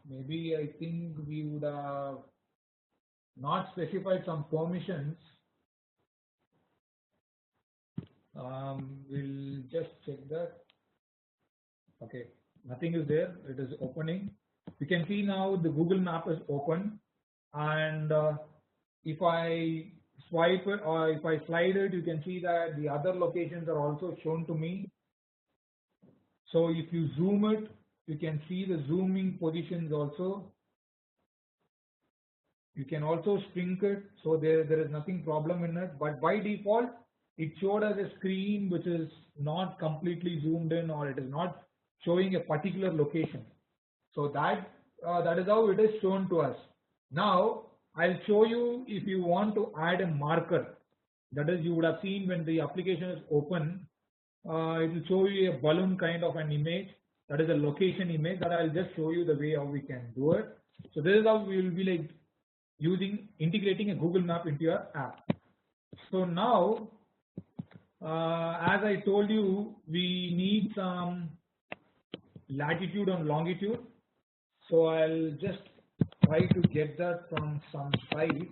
Maybe I think we would have not specified some permissions. We'll just check that. Okay, nothing is there. It is opening. You can see now the Google Map is open, and if I swipe it or if I slide it, you can see that the other locations are also shown to me. So if you zoom it, you can see the zooming positions also. You can also shrink it, so there is nothing problem in it. But by default, it showed as a screen which is not completely zoomed in, or it is not showing a particular location. So that is how it is shown to us. Now I'll show you if you want to add a marker. That is, you would have seen when the application is open, it will show you a balloon kind of an image that is a location image that I'll just show you the way how we can do it. So this is how we will be like integrating a Google Map into your app. So now, as I told you, we need some latitude and longitude. So I'll just try to get that from some site.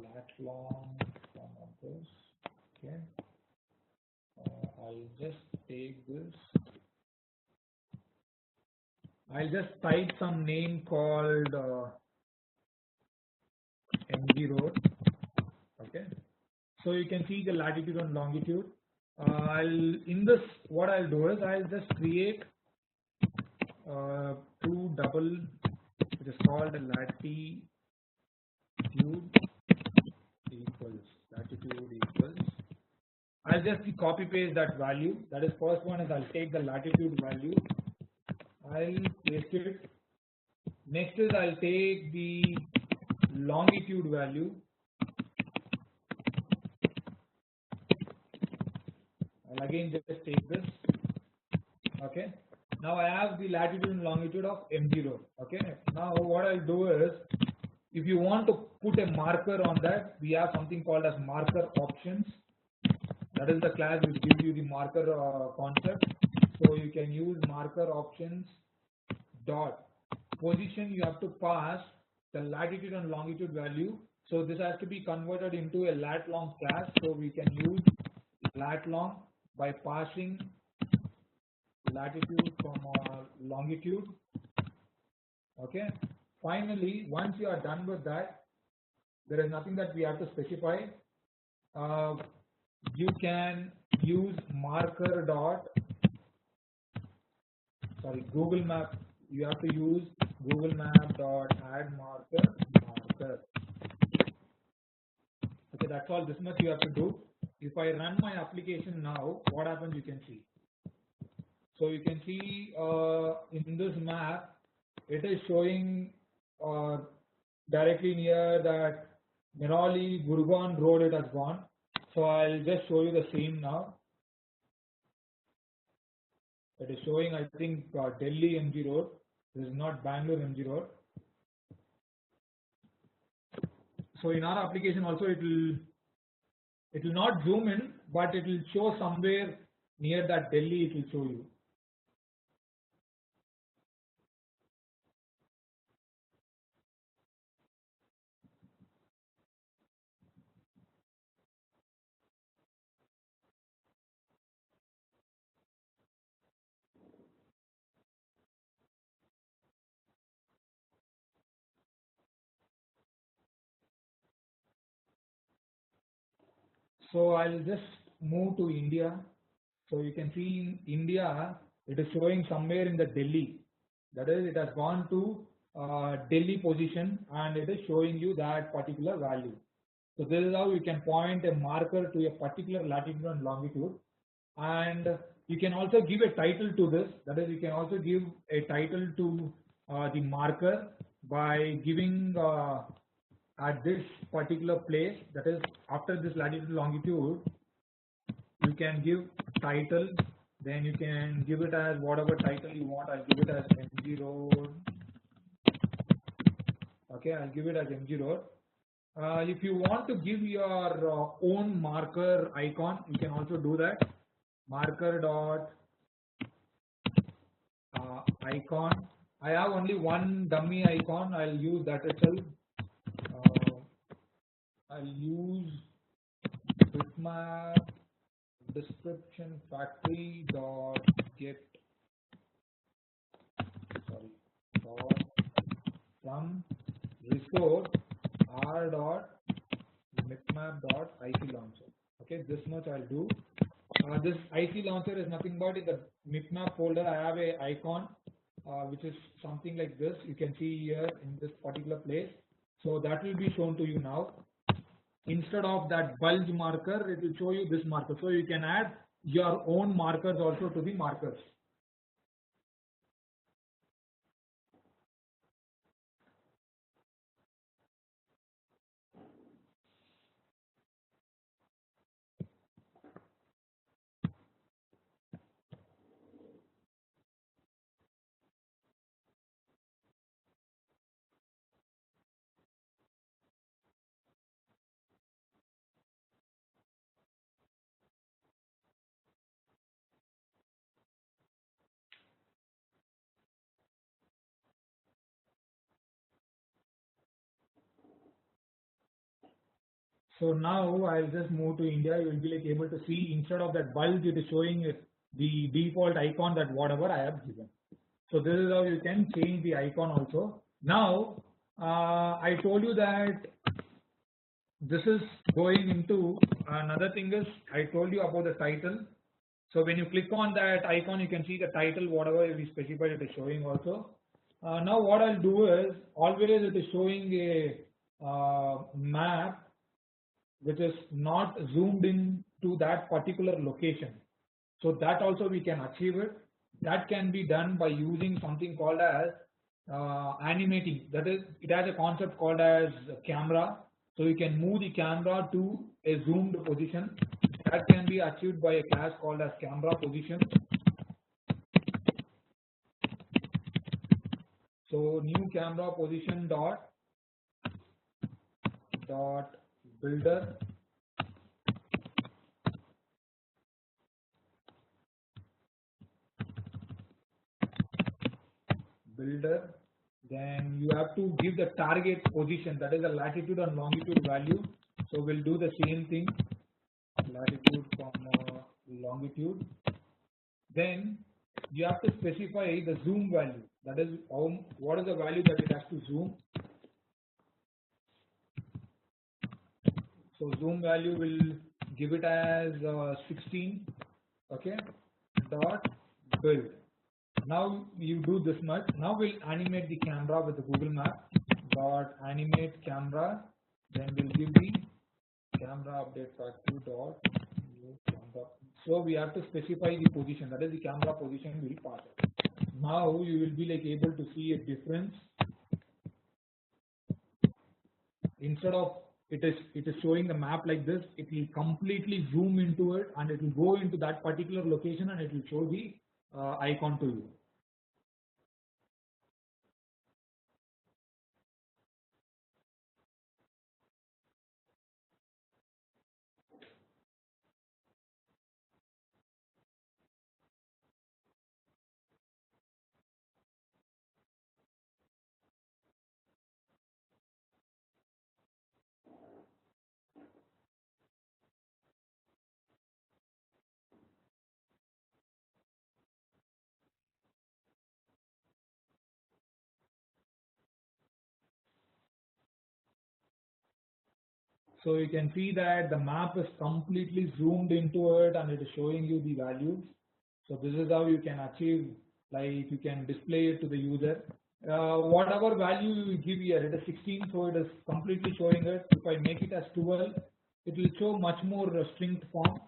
Lat long from this. Okay. I'll just take this. I'll just type some name called MG Road. Okay. So you can see the latitude and longitude. In this, what I'll do is I'll just create two double, which is called latitude equals. I'll just copy paste that value. That is, first one is I'll take the latitude value. I'll paste it. Next is I'll take the longitude value. I'll again just take this. Okay. Now I have the latitude and longitude of M0. Okay. Now what I'll do is, if you want to put a marker on that, we have something called as marker options. That is the class which gives you the marker concept. So you can use marker options dot position. You have to pass the latitude and longitude value. So this has to be converted into a lat long class. So we can use lat long by passing latitude from longitude. Okay. Finally, once you are done with that, there is nothing that we have to specify. You can use marker dot, sorry, Google Map. You have to use Google Map dot add marker. Okay, that's all. This much you have to do. If I run my application now, what happens you can see. So you can see in this map, it is showing directly near that Mirali Gurgaon road it has gone. So I'll just show you the same now. It is showing, I think, Delhi MG road. This is not Bangalore MG road. So in our application also it will not zoom in, but it will show somewhere near that Delhi. It will show you. So I'll just move to India. So you can see in India, it is showing somewhere in the Delhi. That is, it has gone to Delhi position and it is showing you that particular value. So this is how you can point a marker to a particular latitude and longitude. And you can also give a title to this. That is, you can also give a title to the marker by giving at this particular place, that is after this latitude longitude, you can give title, then you can give it as whatever title you want. I'll give it as MG Road. Okay, I'll give it as MG Road. If you want to give your own marker icon, you can also do that. Marker dot icon. I have only one dummy icon. I'll use that itself. I'll use bitmap description factory dot get dot from resource r dot bitmap dot IC launcher. Okay, this much I'll do. This IC launcher is nothing but in the bitmap folder. I have a icon which is something like this. You can see here in this particular place. So that will be shown to you now. Instead of that bulge marker, it will show you this marker. So you can add your own markers also to the markers. So now I'll just move to India. You will be like able to see instead of that bulge, it is showing the default icon that whatever I have given. So this is how you can change the icon also. Now I told you that this is going into another thing is I told you about the title. So when you click on that icon, you can see the title, whatever we specified, it is showing also. Now what I'll do is always it is showing a map which is not zoomed in to that particular location. So that also we can achieve it. That can be done by using something called as animating. That is, it has a concept called as camera. So you can move the camera to a zoomed position. That can be achieved by a class called as camera position. So new camera position dot builder builder, then you have to give the target position, that is the latitude and longitude value. So we'll do the same thing, latitude comma longitude. Then you have to specify the zoom value, that is what is the value that it has to zoom. So zoom value will give it as 16, okay, dot build. Now you do this much. Now we'll animate the camera with the Google Map dot animate camera. Then we'll give the camera update factory dot new camera. So we have to specify the position. That is the camera position will pass it. Now you will be like able to see a difference. Instead of it is showing the map like this, it will completely zoom into it and it will go into that particular location and it will show the icon to you. So you can see that the map is completely zoomed into it and it is showing you the values. So this is how you can achieve, like you can display it to the user. Whatever value you give here, it is 16, so it is completely showing it. If I make it as 12, it will show much more strict form.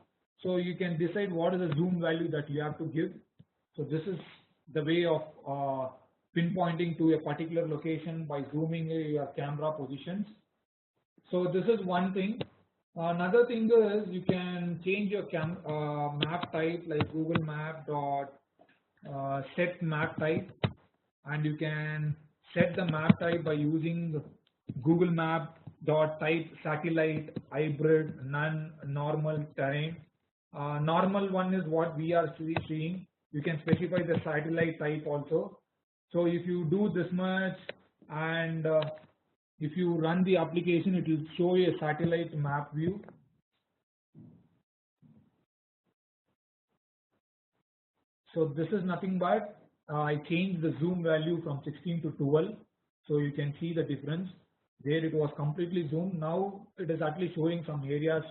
So you can decide what is the zoom value that you have to give. So this is the way of pinpointing to a particular location by zooming your camera positions. So this is one thing. Another thing is you can change your map type like Google Map dot set map type, and you can set the map type by using Google Map dot type satellite, hybrid, none, normal, terrain. Normal one is what we are seeing. You can specify the satellite type also. So if you do this much and if you run the application, it will show you a satellite map view. So this is nothing but I changed the zoom value from 16 to 12. So you can see the difference. There it was completely zoomed. Now it is actually showing some areas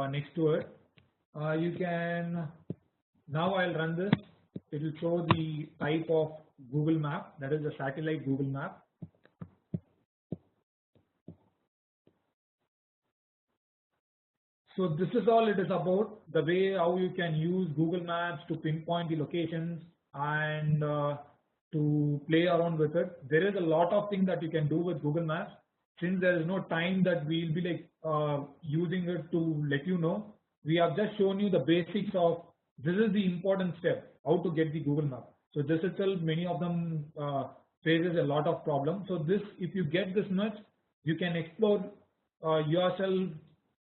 next to it. You can, now I'll run this. It will show the type of Google Map, that is the satellite Google Map. So this is all it is about, the way how you can use Google Maps to pinpoint the locations and to play around with it. There is a lot of things that you can do with Google Maps. Since there is no time that we will be like using it to let you know, we have just shown you the basics of this is the important step, how to get the Google Map. So this itself, many of them faces a lot of problems. So this, if you get this much, you can explore yourself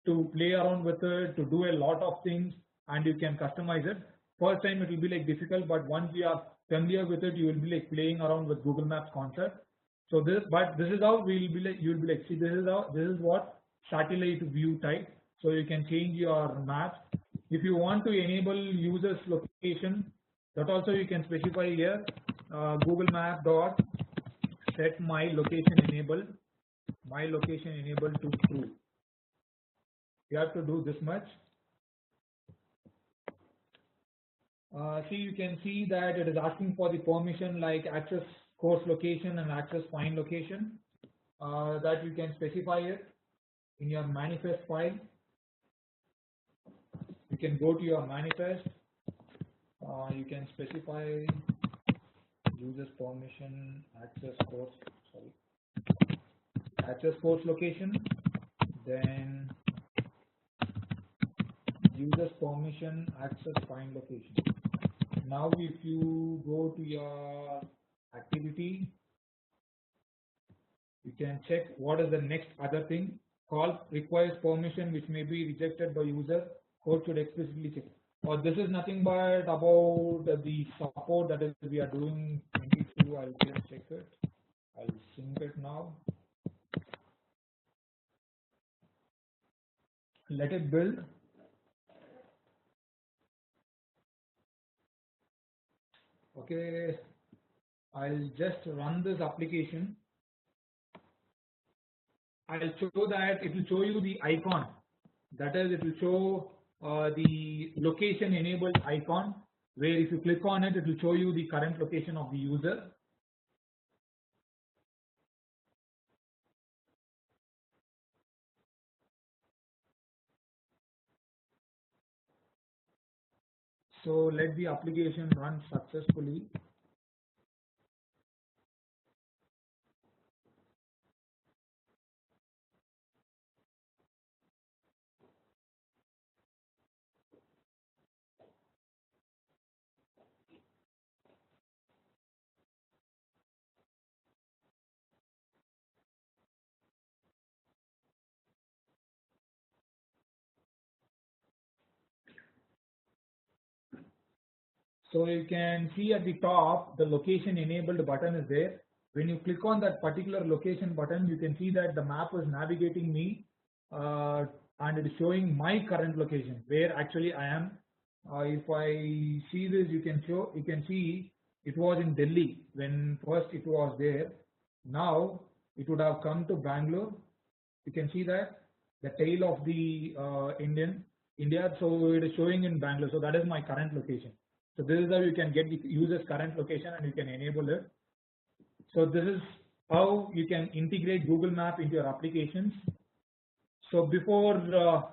to play around with it, to do a lot of things, and you can customize it. First time it will be like difficult, but once you are familiar with it, you will be like playing around with Google Maps concept. So this, but this is how we will be like, you will be like, see, this is how, this is what satellite view type. So you can change your maps. If you want to enable users location, that also you can specify here. Google Map dot set my location enabled to true. You have to do this much. See, you can see that it is asking for the permission like access course location and access find location. That you can specify it in your manifest file. You can go to your manifest. You can specify users permission access course location, then users permission access find location. Now if you go to your activity, you can check what is the next other thing called requires permission which may be rejected by user. Code should explicitly check. This is nothing but about the support that is we are doing 22. I'll just check it. I'll sync it now. Let it build. Okay, I'll just run this application. I'll show that it will show you the icon. That is, it will show the location enabled icon, where if you click on it, it will show you the current location of the user. So let the application run successfully. So you can see at the top, the location enabled button is there. When you click on that particular location button, you can see that the map is navigating me and it is showing my current location, where actually I am. If I see this, you can see it was in Delhi when first it was there. Now it would have come to Bangalore. You can see that the tail of the India, so it is showing in Bangalore. So that is my current location. So this is how you can get the user's current location and you can enable it. So this is how you can integrate Google Map into your applications. So before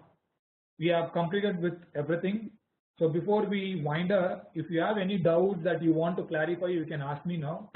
we have completed with everything, so before we wind up, if you have any doubts that you want to clarify, you can ask me now.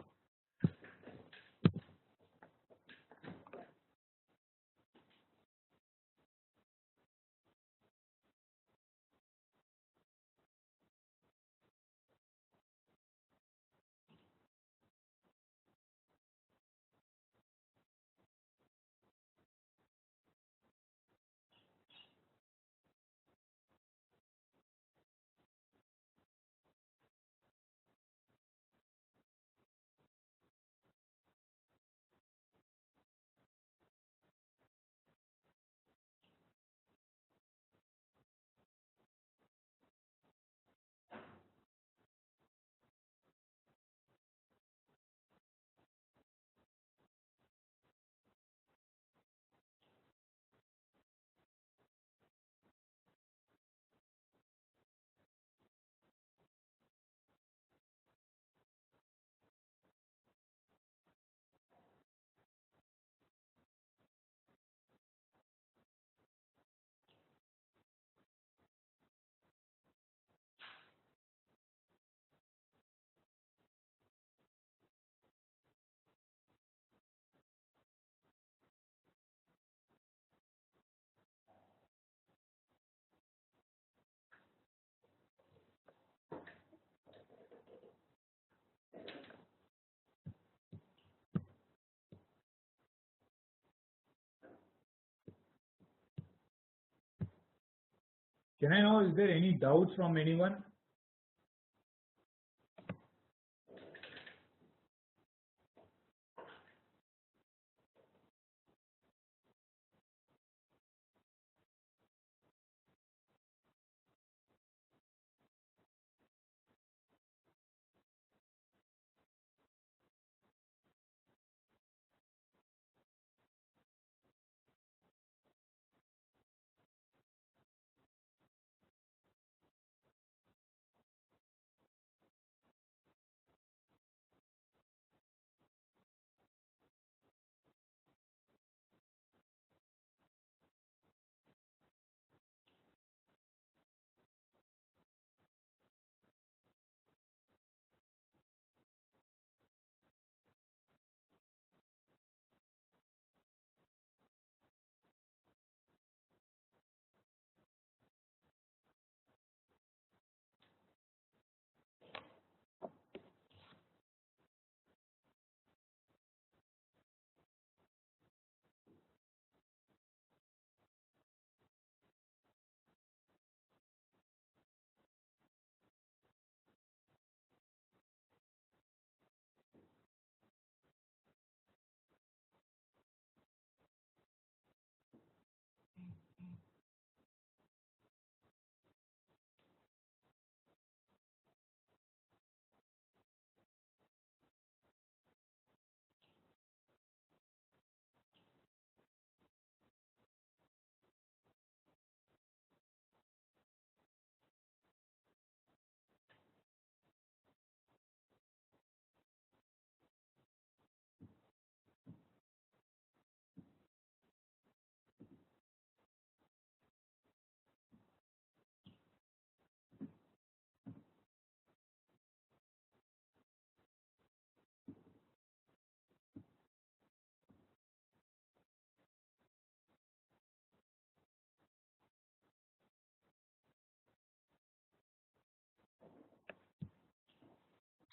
Can I know, is there any doubts from anyone?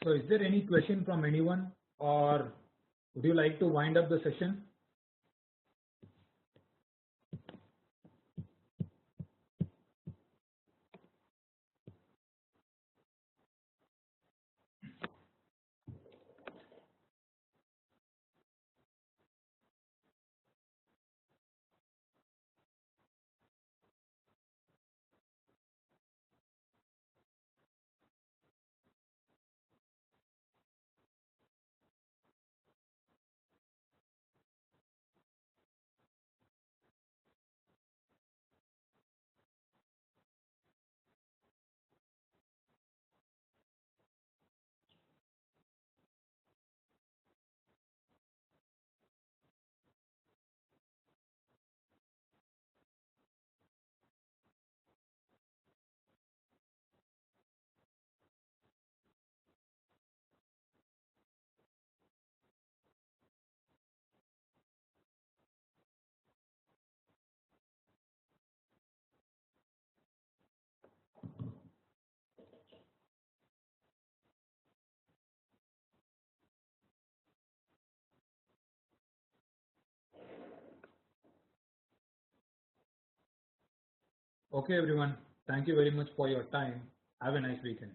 So is there any question from anyone, or would you like to wind up the session? Okay, everyone. Thank you very much for your time. Have a nice weekend.